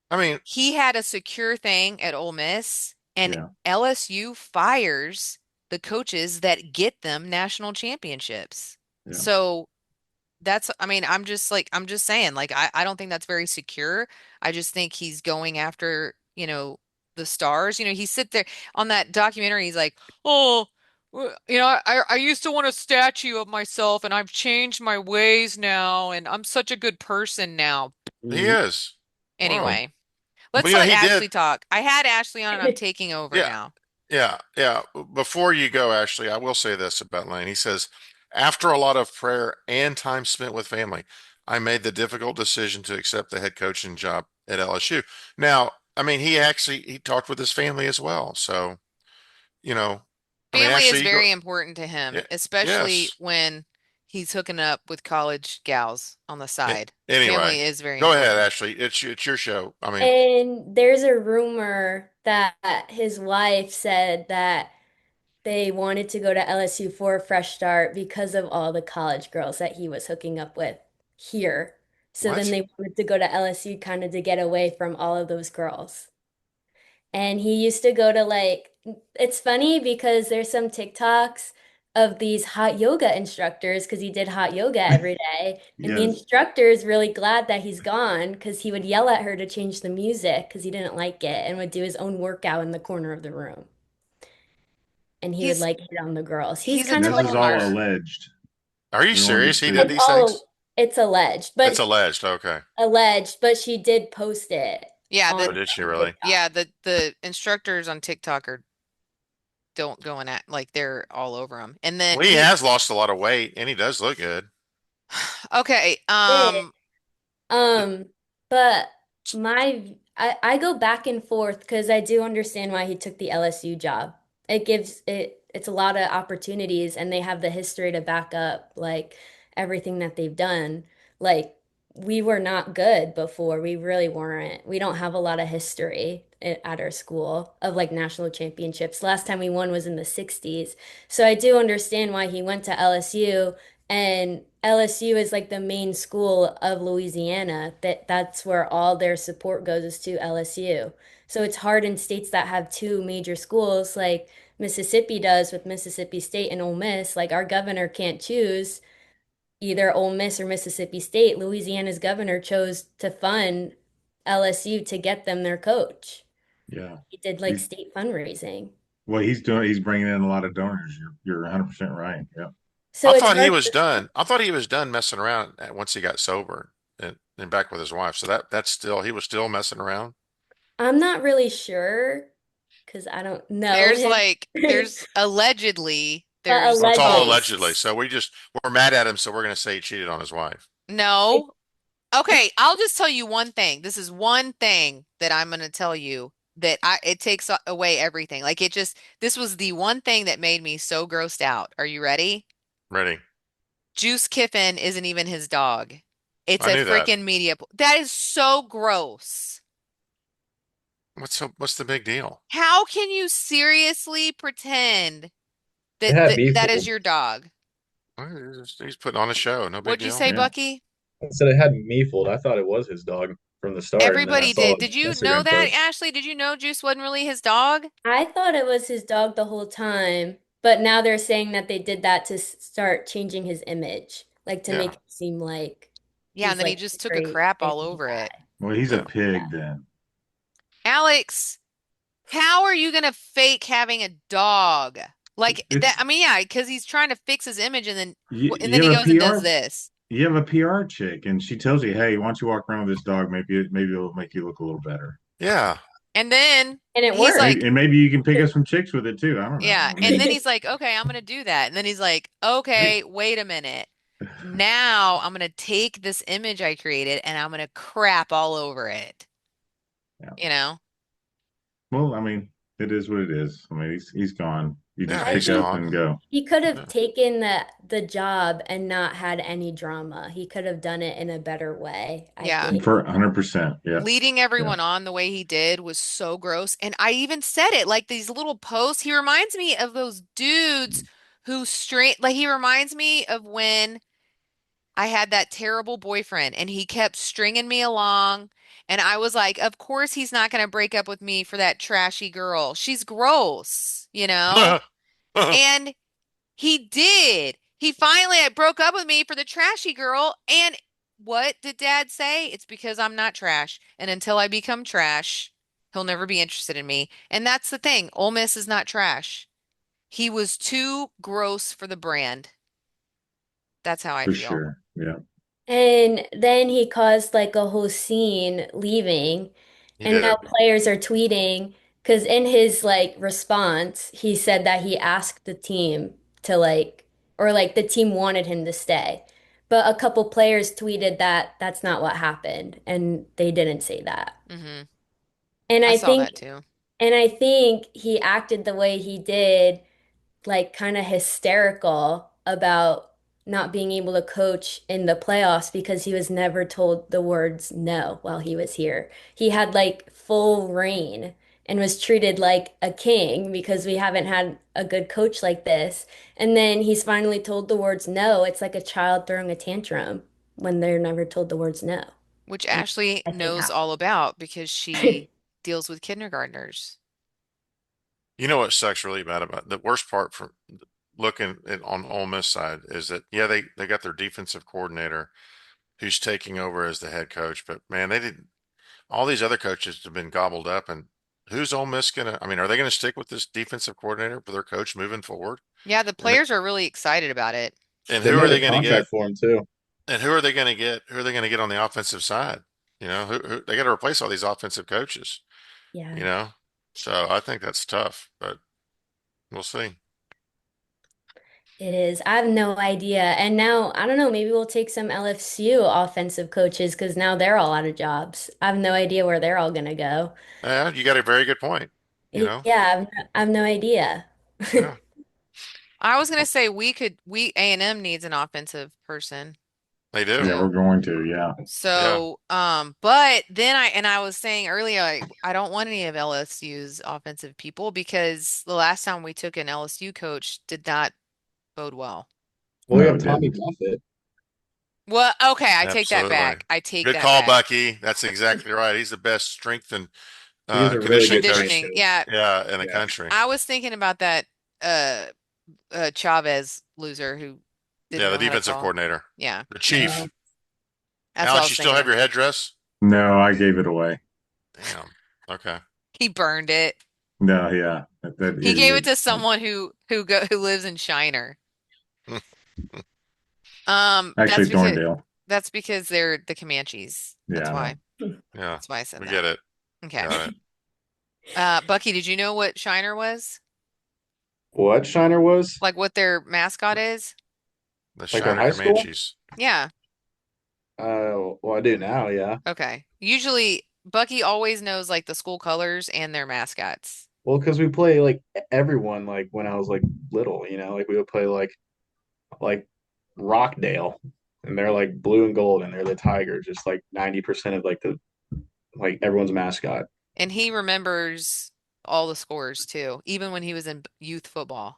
I mean,
he had a secure thing at Ole Miss, and
Yeah,
LSU fires the coaches that get them national championships.
yeah.
So that's, I mean, I'm just saying, like, I don't think that's very secure. I just think he's going after, the stars. He sit there on that documentary, he's like, oh, I used to want a statue of myself and I've changed my ways now and I'm such a good person now.
He is. Wow.
Anyway,
Well,
let's let
he did.
Ashley talk. I had Ashley on and I'm taking over
Yeah.
now.
Yeah. Before you go, Ashley, I will say this about Lane. He says, after a lot of prayer and time spent with family, I made the difficult decision to accept the head coaching job at LSU. Now, I mean, he talked with his family as well. So, you know, I mean,
Family is
Ashley, you go.
very important to him,
Yeah,
especially
yes.
when he's hooking up with college gals on the side.
Anyway,
Family is very
go ahead,
important.
Ashley. It's your show. I mean,
And there's a rumor that his wife said that they wanted to go to LSU for a fresh start because of all the college girls that he was hooking up with here. So then
what?
they wanted to go to LSU kind of to get away from all of those girls. And he used to go to it's funny because there's some TikToks of these hot yoga instructors because he did hot yoga every day. And the
Yes.
instructor is really glad that he's gone because he would yell at her to change the music because he didn't like it and would do his own workout in the corner of the room. And he would
He's
like hit on the girls. He's
he's a
kind of
This
total
is
like
all
narc.
alleged.
Are you
We don't get
serious? He did
it's
sued.
these things?
all it's alleged,
It's
but
alleged. Okay.
she did post it
Yeah,
on
Oh, did she really?
TikTok.
yeah, the instructors on TikTok are don't going at like they're all over him. And then
Well, he has lost a lot of weight, and he does look good.
okay,
Th-
Um, but I go back and forth because I do understand why he took the LSU job. It's a lot of opportunities and they have the history to back up like everything that they've done. Like we were not good before. We really weren't. We don't have a lot of history at our school of like national championships. Last time we won was in the 60s. So I do understand why he went to LSU and LSU is like the main school of Louisiana. That's where all their support goes is to LSU. So it's hard in states that have two major schools like Mississippi does with Mississippi State and Ole Miss. Like our governor can't choose either Ole Miss or Mississippi State. Louisiana's governor chose to fund LSU to get them their coach.
Yeah.
He did like
He's
state fundraising.
what he's doing. He's bringing in a lot of donors. You're 100% right. Yeah.
So it's hard to
I thought he was done messing around once he got sober and back with his wife. So that's still he was still messing around.
I'm not really sure because I don't know
there's
him.
like there's allegedly
But
there's
Well, it's all
allegedly.
allegedly. So we're mad at him. So we're gonna say he cheated on his wife.
no. Okay, I'll just tell you one thing. This is one thing that I'm going to tell you that it takes away everything. Like this was the one thing that made me so grossed out. Are you ready?
Ready?
Juice Kiffin isn't even his dog. It's
I
a
knew that.
freaking media. That is so gross.
What's the big deal?
How can you seriously pretend
It
that
had me
that is
fooled.
your dog?
Well, he's putting on a show. No big
What'd you
deal.
say,
Yeah.
Bucky?
I said it had me fooled. I thought it was his dog from the start, and then I
Everybody
saw
did.
an
Did you know
Instagram
that,
post.
Ashley? Did you know Juice wasn't really his dog?
I thought it was his dog the whole time, but now they're saying that they did that to start changing his image, like to make
Yeah,
him seem like
Yeah, and
he's
then he
like
just
a
took a
great
crap all
family
over it.
guy.
Well, he's a
yeah.
pig then.
Alex, how are you gonna fake having a dog? Like that,
It's
I mean, yeah, because he's trying to fix his image and then
you
he
have a
goes and does
PR.
this.
You have a PR chick, and she tells you, "Hey, why don't you walk around with this dog? Maybe it'll make you look a little better.
Yeah.
And then
And it
he's
worked.
Maybe
like,
and maybe you can pick up some chicks with it too. I don't know.
yeah.
I
And then
mean,
he's like, okay, I'm gonna do that. And then he's like, okay, wait a minute. Now I'm gonna take this image I created and I'm gonna crap all over it.
yeah.
You know?
Well, I mean, it is what it is. I mean, he's gone. You just
Yeah,
I
pick
he's
think
up
gone.
and go.
he could have
Yeah.
taken the job and not had any drama. He could have done it in a better way, I
Yeah.
think.
For 100%. Yeah.
Leading
Yeah.
everyone on the way he did was so gross. And I even said it like these little posts. He reminds me of those dudes who like he reminds me of when I had that terrible boyfriend and he kept stringing me along. And I was like, of course he's not going to break up with me for that trashy girl. She's gross, you know? And he did. he finally broke up with me for the trashy girl. And what did Dad say? It's because I'm not trash. And until I become trash, he'll never be interested in me. And that's the thing. Ole Miss is not trash. He was too gross for the brand. That's how I
for
feel.
sure. Yeah,
And then he caused like a whole scene leaving,
He
and
did
now
it.
players are tweeting because in his like response, he said that he asked the team to like, or like the team wanted him to stay. But a couple players tweeted that that's not what happened, and they didn't say that.
Hmm.
And
I
I
saw
think,
that too.
and I think he acted the way he did like kind of hysterical about not being able to coach in the playoffs because he was never told the words no while he was here. He had like full reign and was treated like a king because we haven't had a good coach like this. And then he's finally told the words no. It's like a child throwing a tantrum when they're never told the words no.
Which
And
Ashley
I think
knows all about because she deals with kindergartners.
You know what sucks really bad about the worst part for looking at on Ole Miss side is that yeah they got their defensive coordinator who's taking over as the head coach, but man they didn't. All these other coaches have been gobbled up, and who's Ole Miss gonna? I mean, are they gonna stick with this defensive coordinator for their coach moving forward?
Yeah, the
And
players are really excited about it.
and
They
who are
made a
they gonna get?
contract for him too.
And who are they gonna get? Who are they gonna get on the offensive side? Who they got to replace all these offensive coaches. You
Yeah.
know, so I think that's tough, but we'll see.
It is. I have no idea. And now, I don't know, maybe we'll take some LFCU offensive coaches because now they're all out of jobs. I have no idea where they're all gonna go.
Yeah, you got a very good point. You know,
Yeah, I have no idea.
yeah,
I was gonna say we A&M needs an offensive person
they do.
yeah, we're
too.
going to. Yeah,
Yeah.
So, but then I was saying earlier, like, I don't want any of LSU's offensive people because the last time we took an LSU coach did not bode well.
Well, we
no,
have
it
Tommy
didn't.
Moffitt.
Well, okay, I take that
Absolutely.
back. I take
Good
that
call,
back.
Bucky. That's exactly right. He's the best strength and
He's a really
conditioning
good strength
coach,
Conditioning,
coach.
yeah.
yeah, in the
Yeah.
country.
I was thinking about that uh Chavez loser who didn't
Yeah, the
know how to
defensive
call.
coordinator,
Yeah,
the
Uh,
chief.
that's what I
Alex,
was
you still
thinking
have
of.
your headdress?
No, I gave it away.
Damn. Okay.
He burned it.
No, yeah, that
He gave it
idiot.
to someone who lives in Shiner.
Actually, Thorndale.
That's because they're the Comanches. That's
Yeah, I know.
why.
Yeah,
That's why I said
we
that.
get it.
Okay.
Got it.
Bucky, did you know what Shiner was?
what Shiner was?
Like what their mascot is?
The
Like their
Shiner
high school?
Comanches.
Yeah.
Well, I do now, yeah.
Okay. Usually Bucky always knows like the school colors and their mascots.
Well, because we play like everyone like when I was like little, like we would play like Rockdale, and they're like blue and gold, and they're the Tigers, just like 90% of like the like everyone's mascot.
And he remembers all the scores too, even when he was in youth football.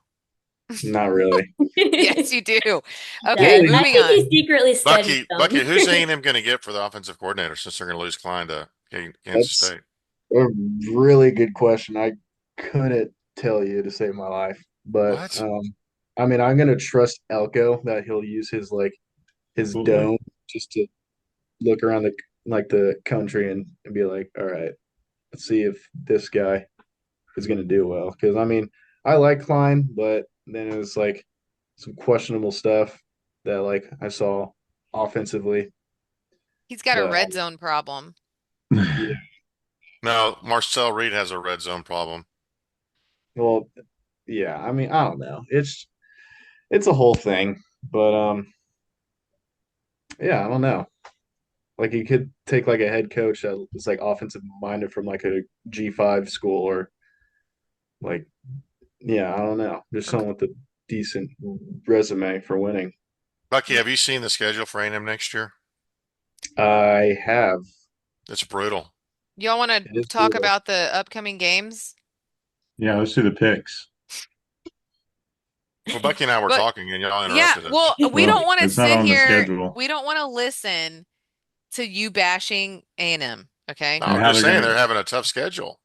Not really.
Yes, you do.
He
Okay,
does.
Really?
I
moving
think he
on.
secretly studies
Bucky,
them.
who's A&M going to get for the offensive coordinator since they're going to lose Klein to Kansas
That's
State?
a really good question. I couldn't tell you to save my life, but
What?
I mean, I'm gonna trust Elko that he'll use his
Absolutely.
dome just to look around the country and be like, all right, let's see if this guy is gonna do well. Because I mean, I like Klein, but then it was like some questionable stuff that like I saw offensively.
He's got a
But
red zone problem.
yeah,
No, Marcel Reed has a red zone problem.
well, yeah, I mean, I don't know. It's a whole thing, but yeah, I don't know. Like you could take like a head coach that is like offensive minded from like a G5 school or like yeah, I don't know. Just
Okay.
someone with a decent resume for winning.
Bucky, have you seen the schedule for A&M next year?
I have.
It's brutal.
Y'all want to
It is
talk
brutal.
about the upcoming games?
Yeah, let's do the picks.
Well, Bucky and I were
But
talking and y'all
yeah,
interrupted us.
well, we
Well,
don't want to
it's not
sit
on the
here.
schedule.
We don't want to listen to you bashing A&M,
No,
okay?
And
I'm
how
just
they're
saying
gonna.
they're having a tough schedule,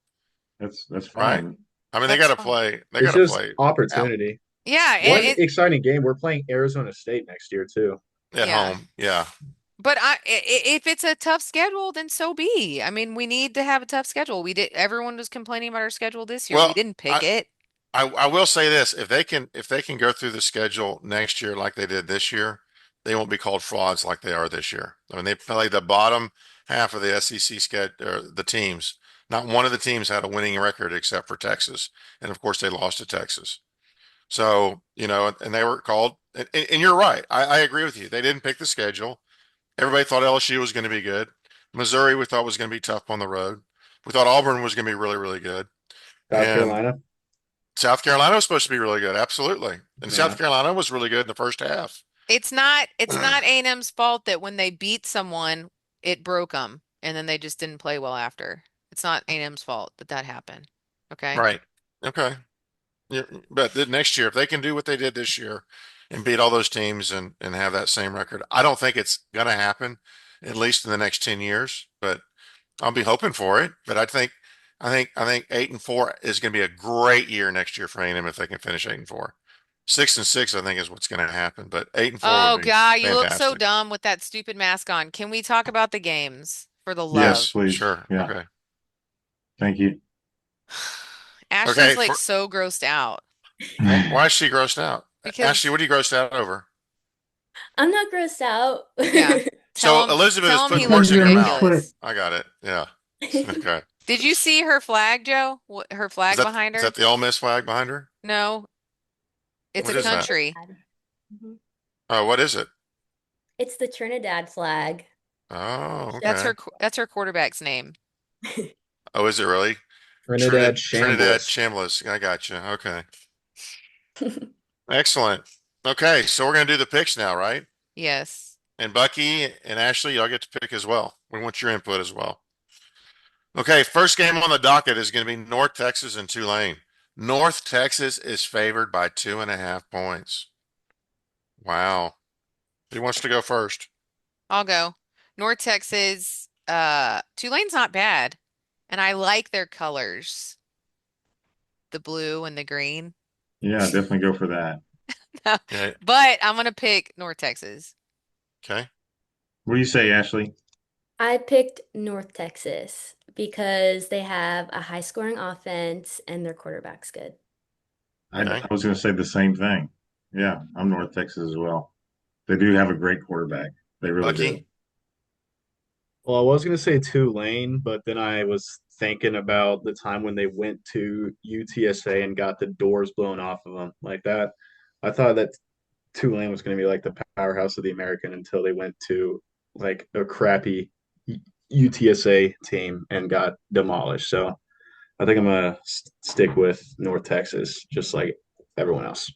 That's
right?
fine.
I mean, they got
That's
to
fine.
play. They got
It's
to
just
play. Al-
opportunity.
Yeah,
One
and it
exciting game. We're playing Arizona State next year too.
At
yeah.
home. Yeah.
But if it's a tough schedule, then so be. I mean, we need to have a tough schedule. We did. Everyone was complaining about our schedule this year. We
Well,
didn't pick
I,
it.
I will say this, if they can go through the schedule next year like they did this year, they won't be called frauds like they are this year. I mean, they play the bottom half of the SEC schedule, or the teams. Not one of the teams had a winning record except for Texas, and of course they lost to Texas. So, and they were called, and you're right. I agree with you. They didn't pick the schedule. Everybody thought LSU was going to be good. Missouri we thought was going to be tough on the road. We thought Auburn was going to be really, really good.
South
And
Carolina.
South Carolina was supposed to be really good, absolutely. And South
Yeah.
Carolina was really good in the first half.
It's not A&M's fault that when they beat someone, it broke them, and then they just didn't play well after. It's not A&M's fault that that happened. Okay.
Right. Okay. Yeah, but the next year, if they can do what they did this year and beat all those teams and have that same record, I don't think it's going to happen, at least in the next 10 years, but I'll be hoping for it. But I think 8-4 is going to be a great year next year for A&M if they can finish 8-4. 6-6, I think, is what's going to happen, but 8-4 would
Oh
be
God, you look so
fantastic.
dumb with that stupid mask on. Can we talk about the games for the
Yes,
love?
please.
Sure.
Yeah.
Okay.
Thank you.
Ashley's
Okay.
like so grossed out
Why is she grossed out? Ashley,
because
what are you grossed out over?
I'm not grossed out.
yeah,
So
tell him
Elizabeth is
tell him he
putting
Because
words
looks
in
you're
your
a
mouth.
misclick.
ridiculous.
I got it. Yeah. Okay.
Did you see her flag, Joe? Her
Is
flag
that
behind
is
her?
that the Ole Miss flag behind her?
No, it's a
What is that?
country.
Mhm.
Oh, what is it?
It's the Trinidad flag.
Oh,
That's
okay.
her quarterback's name.
Oh, is it really?
Trinidad
Trinidad
Shambliss.
Chambliss. I got you. Okay. Excellent. Okay, so we're gonna do the picks now, right?
Yes.
And Bucky and Ashley, y'all get to pick as well. We want your input as well. Okay, first game on the docket is going to be North Texas and Tulane. North Texas is favored by 2.5 points. Wow. Who wants to go first?
I'll go. North Texas, Tulane's not bad. And I like their colors, the blue and the green.
Yeah, definitely go for that.
Yeah.
But I'm gonna pick North Texas.
Okay.
What do you say, Ashley?
I picked North Texas because they have a high scoring offense and their quarterback's good.
I
Okay.
was going to say the same thing. Yeah, I'm North Texas as well. They do have a great quarterback. They really do.
Bucky.
Well, I was gonna say Tulane, but then I was thinking about the time when they went to UTSA and got the doors blown off of them like that. I thought that Tulane was gonna be like the powerhouse of the American until they went to like a crappy UTSA team and got demolished. So I think I'm gonna stick with North Texas, just like everyone else.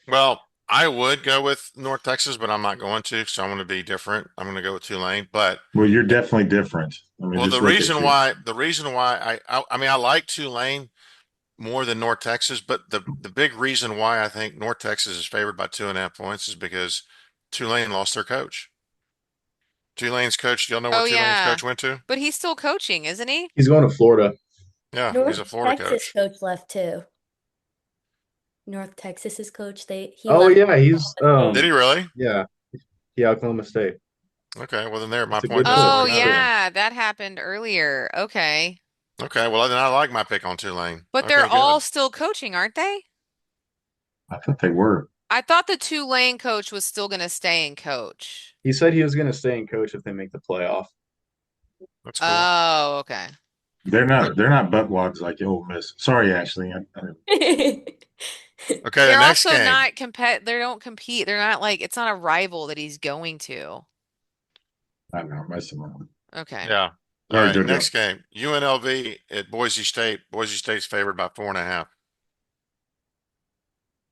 Well, I would go with North Texas, but I'm not going to, so I'm going to be different. I'm going to go with Tulane. But
Well, you're definitely different. I mean,
well, the
just look at
reason
you.
why the reason why I mean I like Tulane more than North Texas, but the big reason why I think North Texas is favored by 2.5 points is because Tulane lost their coach. Tulane's coach, do y'all know where
Oh
Tulane's
yeah.
coach went to?
But he's still coaching, isn't he?
He's going to Florida.
Yeah, he's a
North
Florida
Texas
coach.
coach left too. North Texas's coach, he
Oh
left
yeah, he's
Oklahoma State.
Did he really?
yeah, yeah, Oklahoma State.
Okay, well then there, my
It's a
point
good
doesn't
Oh
coach
really matter
too.
then.
yeah, that happened earlier. Okay.
Okay, well then I like my pick on Tulane.
But they're
Okay,
all
good.
still coaching, aren't they?
I thought they were.
I thought the Tulane coach was still gonna stay and coach.
He said he was going to stay in coach if they make the playoff.
That's cool.
Oh, okay.
They're not buttwads like Ole Miss. Sorry, Ashley.
Okay, the
They're
next
also
game.
not they don't compete. They're not like it's not a rival that he's going to.
I don't know. I'm messing around.
Okay.
Yeah. All
Sorry,
right,
JoJo.
next game. UNLV at Boise State. Boise State's favored by 4.5.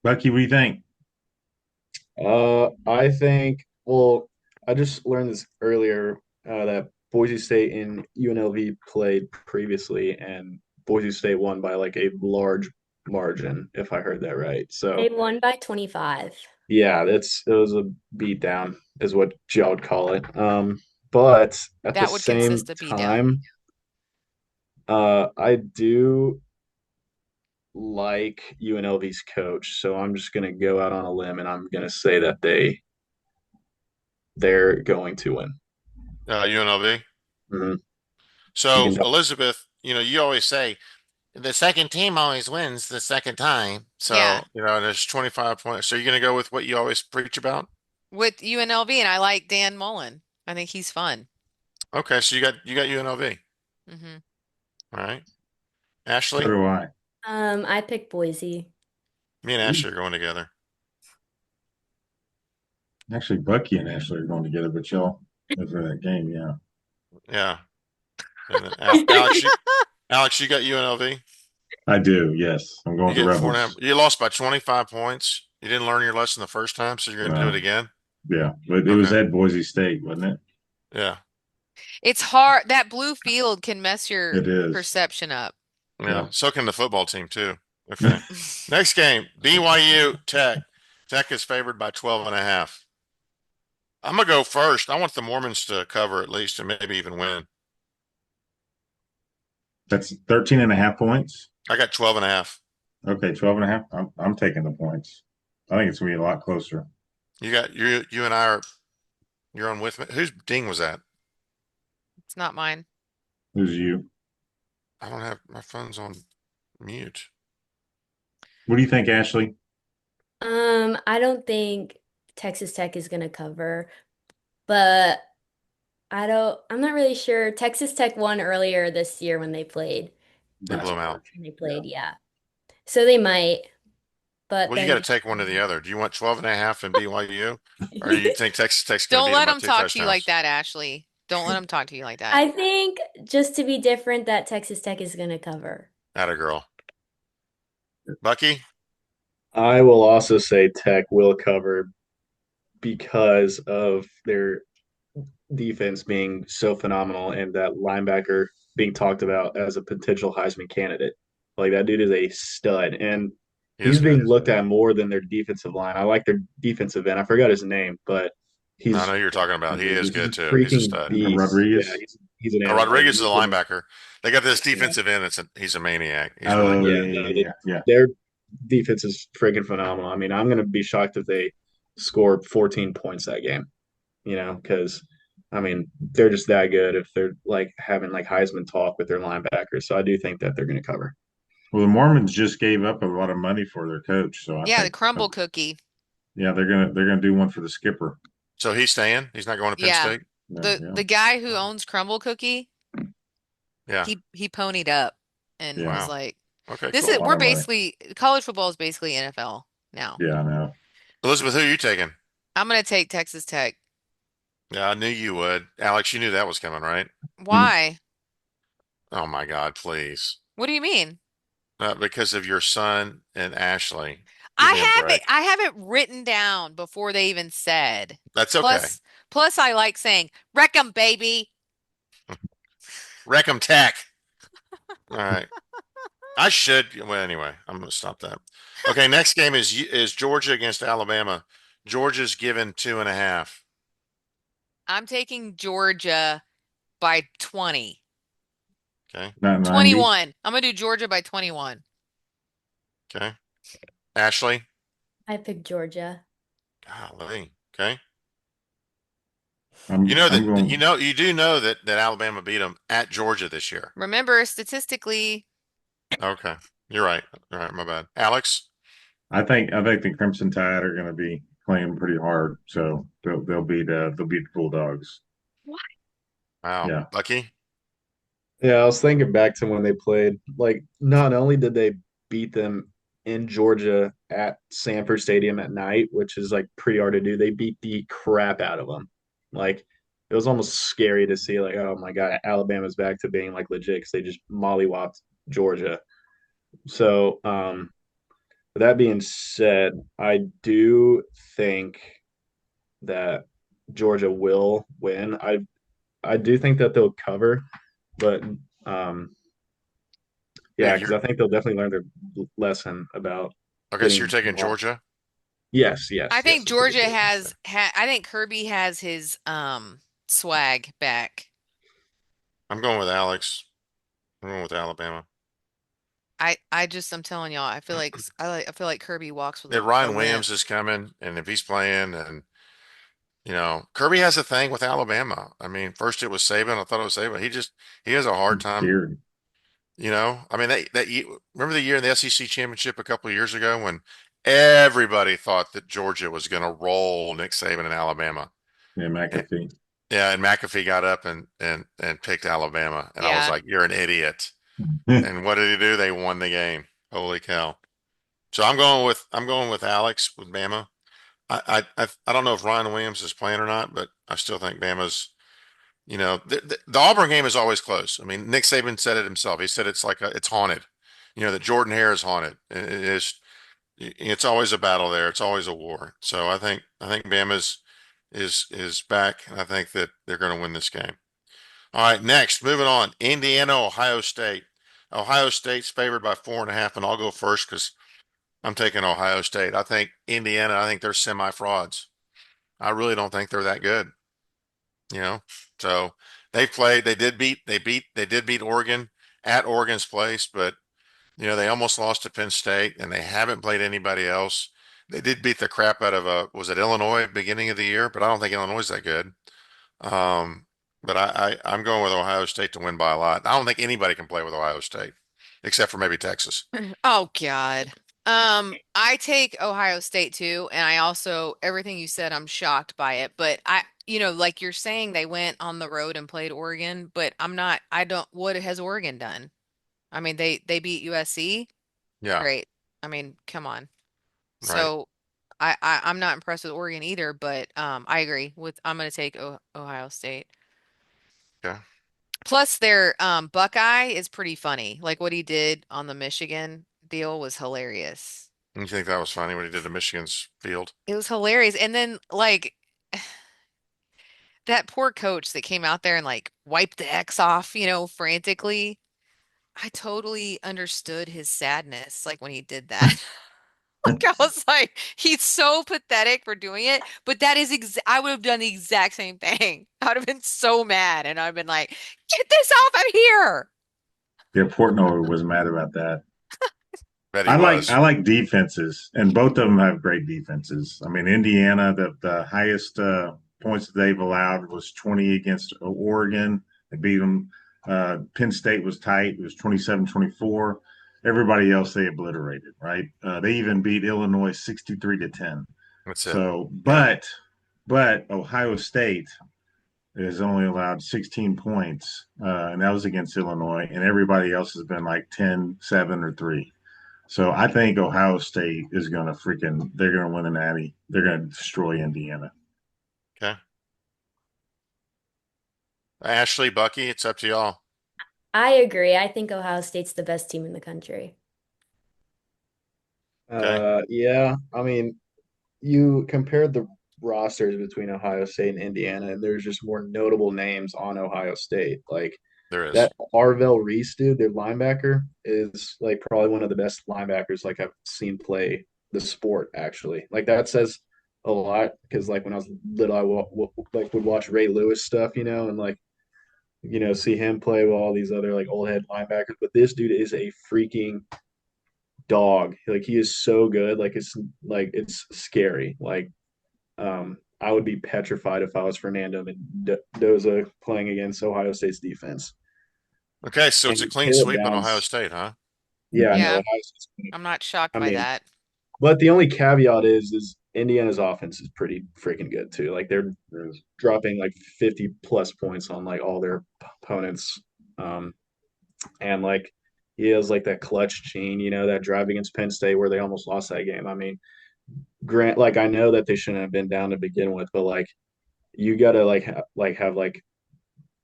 Bucky, what do you think?
I think, well, I just learned this earlier that Boise State and UNLV played previously, and Boise State won by like a large margin, if I heard that right.
They
So,
won by 25.
yeah, it was a beat down, is what Joe would call it. But at the
That would
same
consist of beat down.
time, I do like UNLV's coach, so I'm just gonna go out on a limb and I'm gonna say that they're going to win.
UNLV.
Mhm. You
So
can double.
Elizabeth, you always say the second team always wins the second time.
Yeah,
So, there's 25 points. So you're going to go with what you always preach about?
with UNLV, and I like Dan Mullen. I think he's fun.
Okay, so you got UNLV.
Hmm.
All right.
So
Ashley,
do I.
I picked Boise.
me and
Ooh.
Ashley are going together.
Actually, Bucky and Ashley are going together, but y'all for that game, yeah.
Yeah. And then Alex, you got UNLV.
I do, yes. I'm going
You
with the
get 4.5.
Rebels.
You lost by 25 points. You didn't learn your lesson the first time, so you're going to do it
Well,
again.
yeah, but it was
Okay.
at Boise State, wasn't it?
Yeah.
It's hard. That blue field can mess your
It is.
perception up.
Yeah.
Yep.
So can the football team too. Okay. Next game, BYU Tech. Tech is favored by 12 and a half. I'm gonna go first. I want the Mormons to cover at least and maybe even win.
That's 13 and a half points.
I got 12 and a half.
Okay, 12 and a half. I'm taking the points. I think it's going to be a lot closer.
You and I are you're on with me. Whose ding was that?
It's not mine.
Who's you?
I don't have my phone's on mute.
What do you think, Ashley?
I don't think Texas Tech is gonna cover, but I'm not really sure. Texas Tech won earlier this year when they played.
They
That's
blew them out.
correct.
When they
Yeah.
played, yeah. So they might, but
Well, you got to
then
take one or the other. Do you want 12 and a half and BYU? Or do you think Texas Tech's going to
Don't
beat them
let
by
them
two
talk to you like
touchdowns?
that, Ashley. Don't let them talk to you like that.
I think just to be different that Texas Tech is gonna cover.
Atta girl. Bucky?
I will also say Tech will cover because of their defense being so phenomenal and that linebacker being talked about as a potential Heisman candidate. Like that dude is a stud and
He is
he's
good.
being looked at more than their defensive line. I like their defensive end. I forgot his name, but
I know
he's
who you're talking about. He is
he's
good
a
too. He's a
freaking
stud.
beast. Yeah,
Rodriguez?
he's an animal. Like
Rodriguez is a linebacker. They got this
yeah,
defensive end. He's a maniac. He's really
Oh,
good.
yeah,
yeah,
no,
yeah, yeah, yeah.
their defense is freaking phenomenal. I mean, I'm gonna be shocked if they score 14 points that game. Because I mean, they're just that good if they're like having like Heisman talk with their linebackers. So I do think that they're going to cover.
Well, the Mormons just gave up a lot of money for their coach, so I
Yeah, the
think,
crumble cookie.
yeah, they're gonna do one for the skipper.
So he's staying. He's not going to Penn
Yeah.
State.
Yeah,
The
yeah,
guy who owns Crumble Cookie,
Yeah.
he ponied up and
yeah.
was
Wow.
like,
Okay,
this
A
is
cool.
lot
we're
of money.
basically college football is basically NFL now.
Yeah, I know.
Elizabeth, who are you taking?
I'm gonna take Texas Tech.
Yeah, I knew you would. Alex, you knew that was coming, right?
Mm.
Why?
Oh my God, please.
What do you mean?
Because of your son and Ashley. Give me a break.
I have it written down before they even said.
That's okay.
Plus, plus I like saying, wreck 'em, baby.
Wreck 'em Tech. All right. I should. Well, anyway, I'm going to stop that. Okay, next game is Georgia against Alabama. Georgia's given 2.5.
I'm taking Georgia by 20.
Okay.
Not 90.
21. I'm gonna do Georgia by 21.
Okay. Ashley.
I picked Georgia.
Golly. Okay.
I'm going.
You do know that Alabama beat them at Georgia this year.
Remember, statistically,
Okay. You're right. All right. My bad. Alex.
I think the Crimson Tide are going to be playing pretty hard, so they'll beat the Bulldogs.
what?
Wow.
Yeah,
Bucky.
Yeah, I was thinking back to when they played. Like, not only did they beat them in Georgia at Sanford Stadium at night, which is like pretty hard to do, they beat the crap out of them. Like, it was almost scary to see, like, oh my God, Alabama's back to being like legit because they just mollywopped Georgia. So, with that being said, I do think that Georgia will win. I do think that they'll cover, but um,
Wait,
yeah, because
you're
I think they'll definitely learn their lesson about
okay. So you're
getting
taking
blocked.
Georgia.
Yes,
I
yes, yes.
think
I'm taking
Georgia
Georgia
has
instead.
I think Kirby has his swag back.
I'm going with Alex. I'm going with Alabama.
I'm telling y'all, I feel like Kirby walks with
That
a
Ryan
limp.
Williams is coming, and if he's playing, and Kirby has a thing with Alabama. I mean, first it was Saban. I thought it was Saban. He has a hard
I'm
time.
scared.
I mean remember the year in the SEC championship a couple of years ago when everybody thought that Georgia was going to roll Nick Saban in Alabama.
Yeah,
And,
McAfee.
yeah, and McAfee got up and picked Alabama, and I was
Yeah.
like, "You're an idiot." And what did he do? They won the game. Holy cow! So I'm going with Alex with Bama. I don't know if Ryan Williams is playing or not, but I still think Bama's. The Auburn game is always close. I mean, Nick Saban said it himself. He said it's haunted. That Jordan Hare is haunted. It's always a battle there. It's always a war. So I think Bama's is back, and I think that they're going to win this game. All right, next, moving on. Indiana, Ohio State. Ohio State's favored by 4.5, and I'll go first because I'm taking Ohio State. I think Indiana, I think they're semi-frauds. I really don't think they're that good, you know. So they did beat Oregon at Oregon's place, but they almost lost to Penn State and they haven't played anybody else. They did beat the crap out of was it Illinois beginning of the year, but I don't think Illinois is that good. Um, but I'm going with Ohio State to win by a lot. I don't think anybody can play with Ohio State except for maybe Texas.
Oh God. I take Ohio State too, and I also everything you said, I'm shocked by it. But like you're saying, they went on the road and played Oregon, but I'm not. I don't. What has Oregon done? I mean, they beat USC.
Yeah,
Great. I mean, come on.
right.
So I'm not impressed with Oregon either, but I agree with I'm going to take Ohio State.
Okay.
Plus their Buckeye is pretty funny. Like what he did on the Michigan deal was hilarious.
You think that was funny when he did the Michigan's field?
It was hilarious. And then like that poor coach that came out there and like wiped the X off, frantically. I totally understood his sadness like when he did that. Like I was like, he's so pathetic for doing it, but that is I would have done the exact same thing. I would have been so mad and I've been like, get this off of here.
Yeah, Portnoy was mad about that.
Bet he
I
was.
like defenses, and both of them have great defenses. I mean, Indiana, the highest points that they've allowed was 20 against Oregon. They beat them. Penn State was tight. It was 27-24. Everybody else they obliterated, right? They even beat Illinois 63-10.
That's it.
So,
Yeah.
but Ohio State has only allowed 16 points, and that was against Illinois, and everybody else has been like 10, 7, or 3. So I think Ohio State is going to they're going to win the Natty. They're going to destroy Indiana.
Okay. Ashley, Bucky, it's up to y'all.
I agree. I think Ohio State's the best team in the country.
Okay.
Yeah. I mean, you compared the rosters between Ohio State and Indiana, and there's just more notable names on Ohio State. Like
There is.
that Arvell Reese dude, their linebacker, is like probably one of the best linebackers like I've seen play the sport actually. Like that says a lot because like when I was little, like would watch Ray Lewis stuff, and like see him play with all these other like old head linebackers. But this dude is a freaking dog. Like he is so good. Like it's scary. Like I would be petrified if I was Fernando Mendoza playing against Ohio State's defense.
Okay, so it's a
And
clean
Caleb
sweep on Ohio
Downs,
State, huh?
yeah, no,
Yeah,
Ohio State's
I'm not shocked
I
by
mean,
that.
but the only caveat is Indiana's offense is pretty freaking good too. Like they're dropping like 50 plus points on like all their opponents. Um, and like he has like that clutch gene, that drive against Penn State where they almost lost that game. I mean, Grant, like I know that they shouldn't have been down to begin with, but like you gotta have like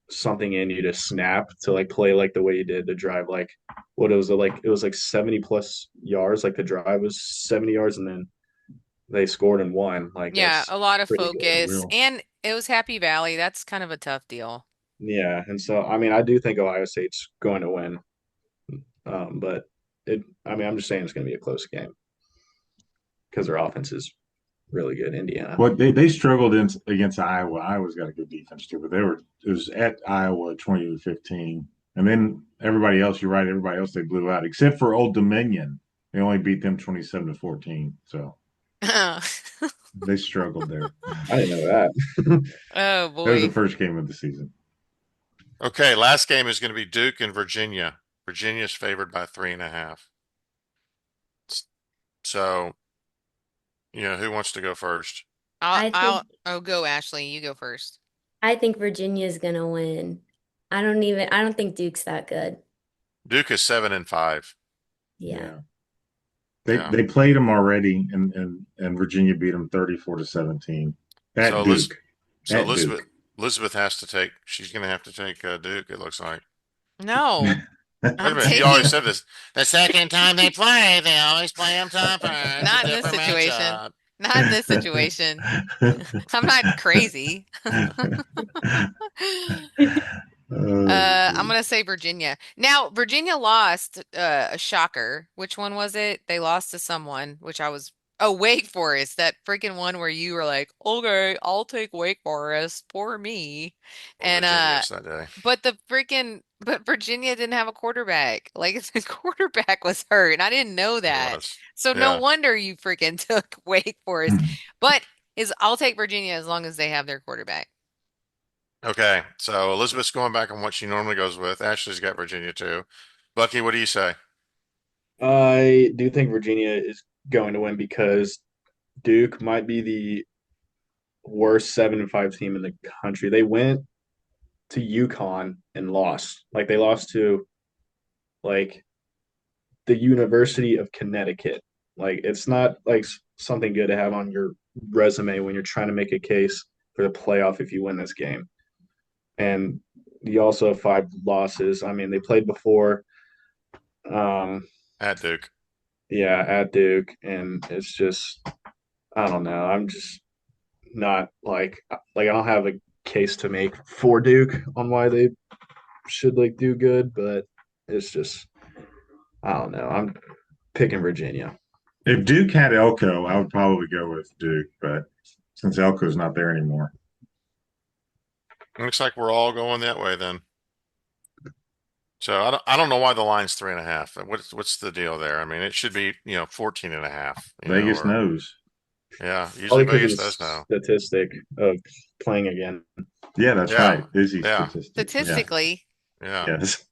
something in you to snap to like play like the way you did to drive like what it was like 70 plus yards. Like the drive was 70 yards and then they scored and won. Like
Yeah,
that's
a lot of
pretty good.
For
focus
real.
and it was Happy Valley. That's kind of a tough deal.
Yeah, and so I mean I do think Ohio State's going to win. But I'm just saying it's going to be a close game because their offense is really good. Indiana.
But they struggled against Iowa. Iowa's got a good defense too, but it was at Iowa 20-15, and then everybody else, you're right. Everybody else they blew out, except for Old Dominion. They only beat them 27-14. So they struggled there.
I didn't know that.
Oh
That was the
boy.
first game of the season.
Okay, last game is going to be Duke and Virginia. Virginia's favored by 3.5. So, who wants to go first?
I think
I'll go, Ashley. You go first.
I think Virginia's gonna win. I don't think Duke's that good.
Duke is 7-5.
Yeah.
Yeah. They
Yeah.
they played them already, and Virginia beat them 34-17
So
at
Liz,
Duke.
so
At
Elizabeth
Duke.
Elizabeth has to take. She's going to have to take Duke. It looks like.
No,
Wait a
I'm
minute. You always
taking
said this. The second time they play, they always play them tougher. It's a
not in this
different
situation.
matchup.
Not in this situation. I'm not crazy.
Oh,
I'm gonna say Virginia. Now, Virginia lost a shocker. Which one was it? They lost to someone, which I was oh, Wake Forest, that freaking one where you were like, "Okay, I'll take Wake Forest, poor me."
Or
And
Virginia's that day.
but Virginia didn't have a quarterback. Like the quarterback was hurt, and I didn't know
It
that.
was.
So no
Yeah.
wonder you freaking took Wake Forest. But is I'll take Virginia as long as they have their quarterback.
Okay. So Elizabeth's going back on what she normally goes with. Ashley's got Virginia too. Bucky, what do you say?
I do think Virginia is going to win because Duke might be the worst 7-5 team in the country. They went to UConn and lost. Like they lost to like the University of Connecticut. Like it's not like something good to have on your resume when you're trying to make a case for the playoff if you win this game. And you also have 5 losses. I mean, they played before. Um,
At Duke.
yeah, at Duke, and it's just I don't know. I'm just not like I don't have a case to make for Duke on why they should like do good, but it's just I don't know. I'm picking Virginia.
if Duke had Elko, I would probably go with Duke, but since Elko's not there anymore,
Looks like we're all going that way then. So I don't know why the line's 3.5. What's the deal there? I mean, it should be, 14.5,
Vegas
or
knows.
yeah, usually
Probably because of
Vegas
the
does know.
statistic of playing again.
Yeah, that's
Yeah.
right. Busy
Yeah.
statistic. Yeah.
Statistically,
Yeah.
Yes.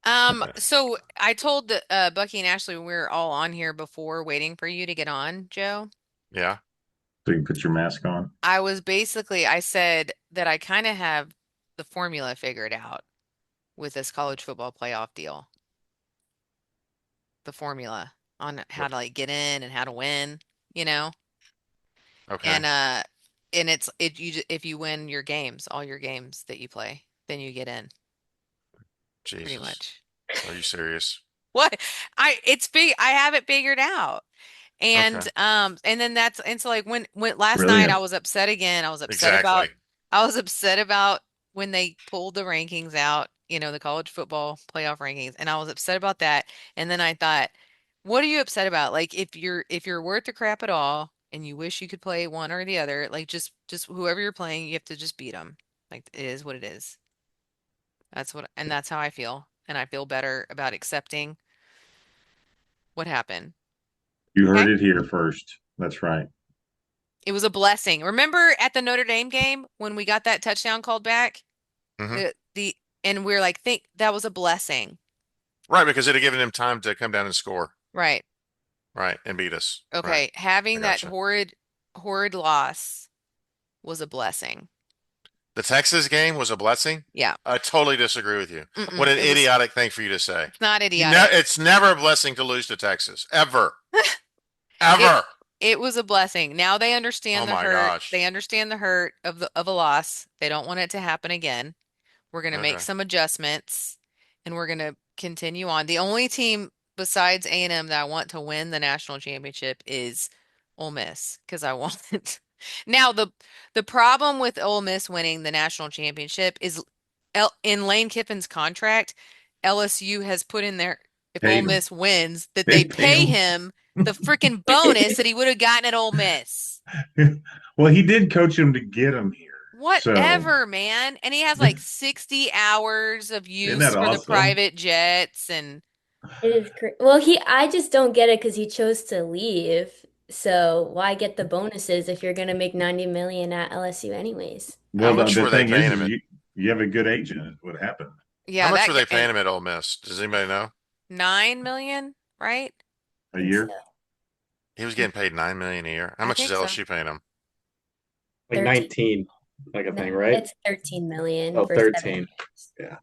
Yeah.
so I told Bucky and Ashley when we were all on here before waiting for you to get on, Joe.
Yeah.
So you can put your mask on.
I said that I kind of have the formula figured out with this college football playoff deal. The formula on how
What?
to like get in and how to win, you know?
Okay.
And if you win your games, all your games that you play, then you get in, pretty
Jesus.
much.
Are you serious?
What? It's big. I have it figured out.
Okay.
And then and so like when last night I
Brilliant.
was upset again.
Exactly.
I was upset about when they pulled the rankings out, the college football playoff rankings, and I was upset about that. And then I thought, what are you upset about? Like if you're worth the crap at all and you wish you could play one or the other, like just whoever you're playing, you have to just beat them. Like it is what it is. That's how I feel. And I feel better about accepting what happened.
You heard
Okay?
it here first. That's right.
It was a blessing. Remember at the Notre Dame game when we got that touchdown called back?
Hmm.
The and we're like, think that was a blessing.
Right, because it'd have given him time to come down and score.
Right.
Right, and beat us. Right.
Okay.
I
Having that
gotcha.
horrid loss was a blessing.
The Texas game was a blessing.
Yeah.
I totally disagree with you. What
Mm-mm.
an idiotic thing for you to say.
It's not idiotic.
It's never a blessing to lose to Texas. Ever.
It
Ever.
it was a blessing. Now they
Oh
understand the
my
hurt. They
gosh.
understand the hurt of a loss. They don't want it to happen again. We're going to make
Okay.
some adjustments and we're going to continue on. The only team besides A&M that I want to win the national championship is Ole Miss because I want it. Now the problem with Ole Miss winning the national championship is in Lane Kiffin's contract, LSU has put in there if Ole
Paid him.
Miss wins that they
They pay
pay
him.
him the freaking bonus that he would have gotten at Ole Miss.
Well, he did coach him to get him here. So
whatever, man. And he has like 60 hours of
isn't
use
that
for the
awesome?
private jets and
It is cr well, I just don't get it because he chose to leave. So why get the bonuses if you're gonna make 90 million at LSU anyways?
How
Well,
much
the
were they
thing
paying
is
him at?
you have a good agent. Is what happened
How
yeah,
much
that
were
guy
they paying
and
him at Ole Miss? Does anybody know?
9 million, right?
I
a
think so.
year.
He was getting paid 9 million a year. How
I
much is
think so.
LSU paying him?
Like
13.
19, like a
No,
thing, right?
it's 13 million
Oh,
for 7
13.
years.
Yeah.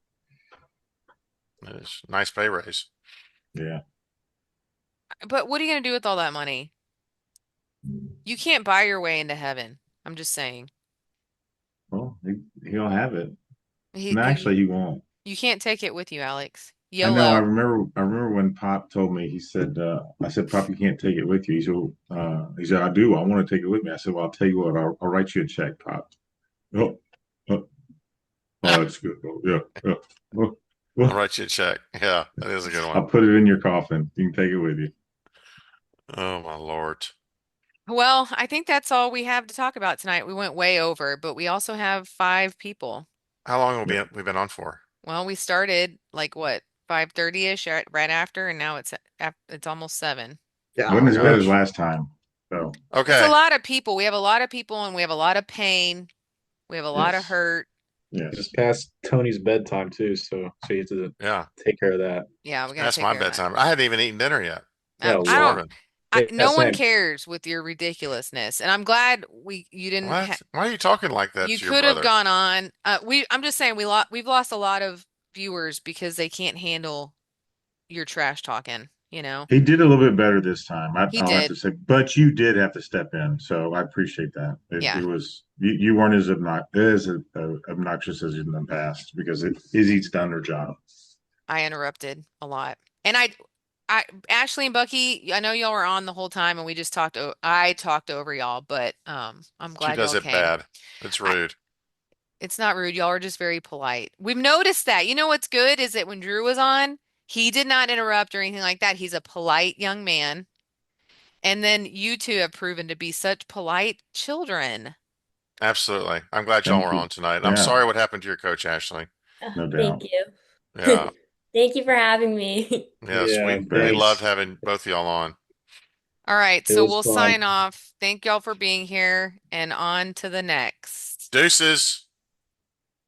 It is nice pay raise.
Yeah.
But what are you gonna do with all that money? You can't buy your way into heaven. I'm just saying.
Well, he'll have it.
He,
No,
he
actually, he won't.
you can't take it with you, Alex.
I know. I
YOLO.
remember. I remember when Pop told me. He said, "I said, Pop, you can't take it with you." He said, "I do. I want to take it with me." I said, "Well, I'll tell you what. I'll write you a check, Pop." Oh, oh, oh, that's good. Oh, yeah, yeah. Oh,
I'll
well,
write you a check. Yeah, that is a good one.
I'll put it in your coffin. You can take it with you.
Oh my Lord.
Well, I think that's all we have to talk about tonight. We went way over, but we also have 5 people.
How long have
Yep.
we been on for?
Well, we started like what, 5:30-ish right after, and now it's almost 7.
Wasn't
Oh
as bad as
gosh.
last time. So
It's a
Okay.
lot of people. We have a lot of people and we have a lot of pain. We have a lot of
yes,
hurt.
yes.
Just past Tony's bedtime too, so you have to
Yeah.
take care of that.
Yeah,
It's
we got to
past
take
my
care of that.
bedtime. I hadn't even eaten dinner yet.
Oh
I don't
Lord.
Starving.
Yeah,
no one
same.
cares with your ridiculousness. And I'm glad you didn't
What? Why are you talking like that
you
to your
could have
brother?
gone on. I'm just saying we've lost a lot of viewers because they can't handle your trash talking, you know.
He did a little bit better this time.
He
I'll have to
did.
say, but you did have to step in, so I appreciate that. It
Yeah,
was you weren't as obnoxious as in the past because Izzy's done her job.
I interrupted a lot. And Ashley and Bucky, I know y'all were on the whole time and we just I talked over y'all, but I'm
She
glad
does
y'all
it
came.
bad. It's
I
rude.
It's not rude. Y'all are just very polite. We've noticed that. You know what's good is that when Drew was on, he did not interrupt or anything like that. He's a polite young man. And then you two have proven to be such polite children.
Absolutely. I'm glad y'all
Thank
were
you.
on tonight. And I'm
Yeah,
sorry what happened to your coach, Ashley.
Oh,
no
thank
doubt.
you.
Yeah.
Thank you for having me.
Yes,
Yeah,
You
we
bet.
loved
thanks.
having both of y'all on.
All right,
It
so
was
we'll
fun.
sign off. Thank y'all for being here and on to the next.
Deuces.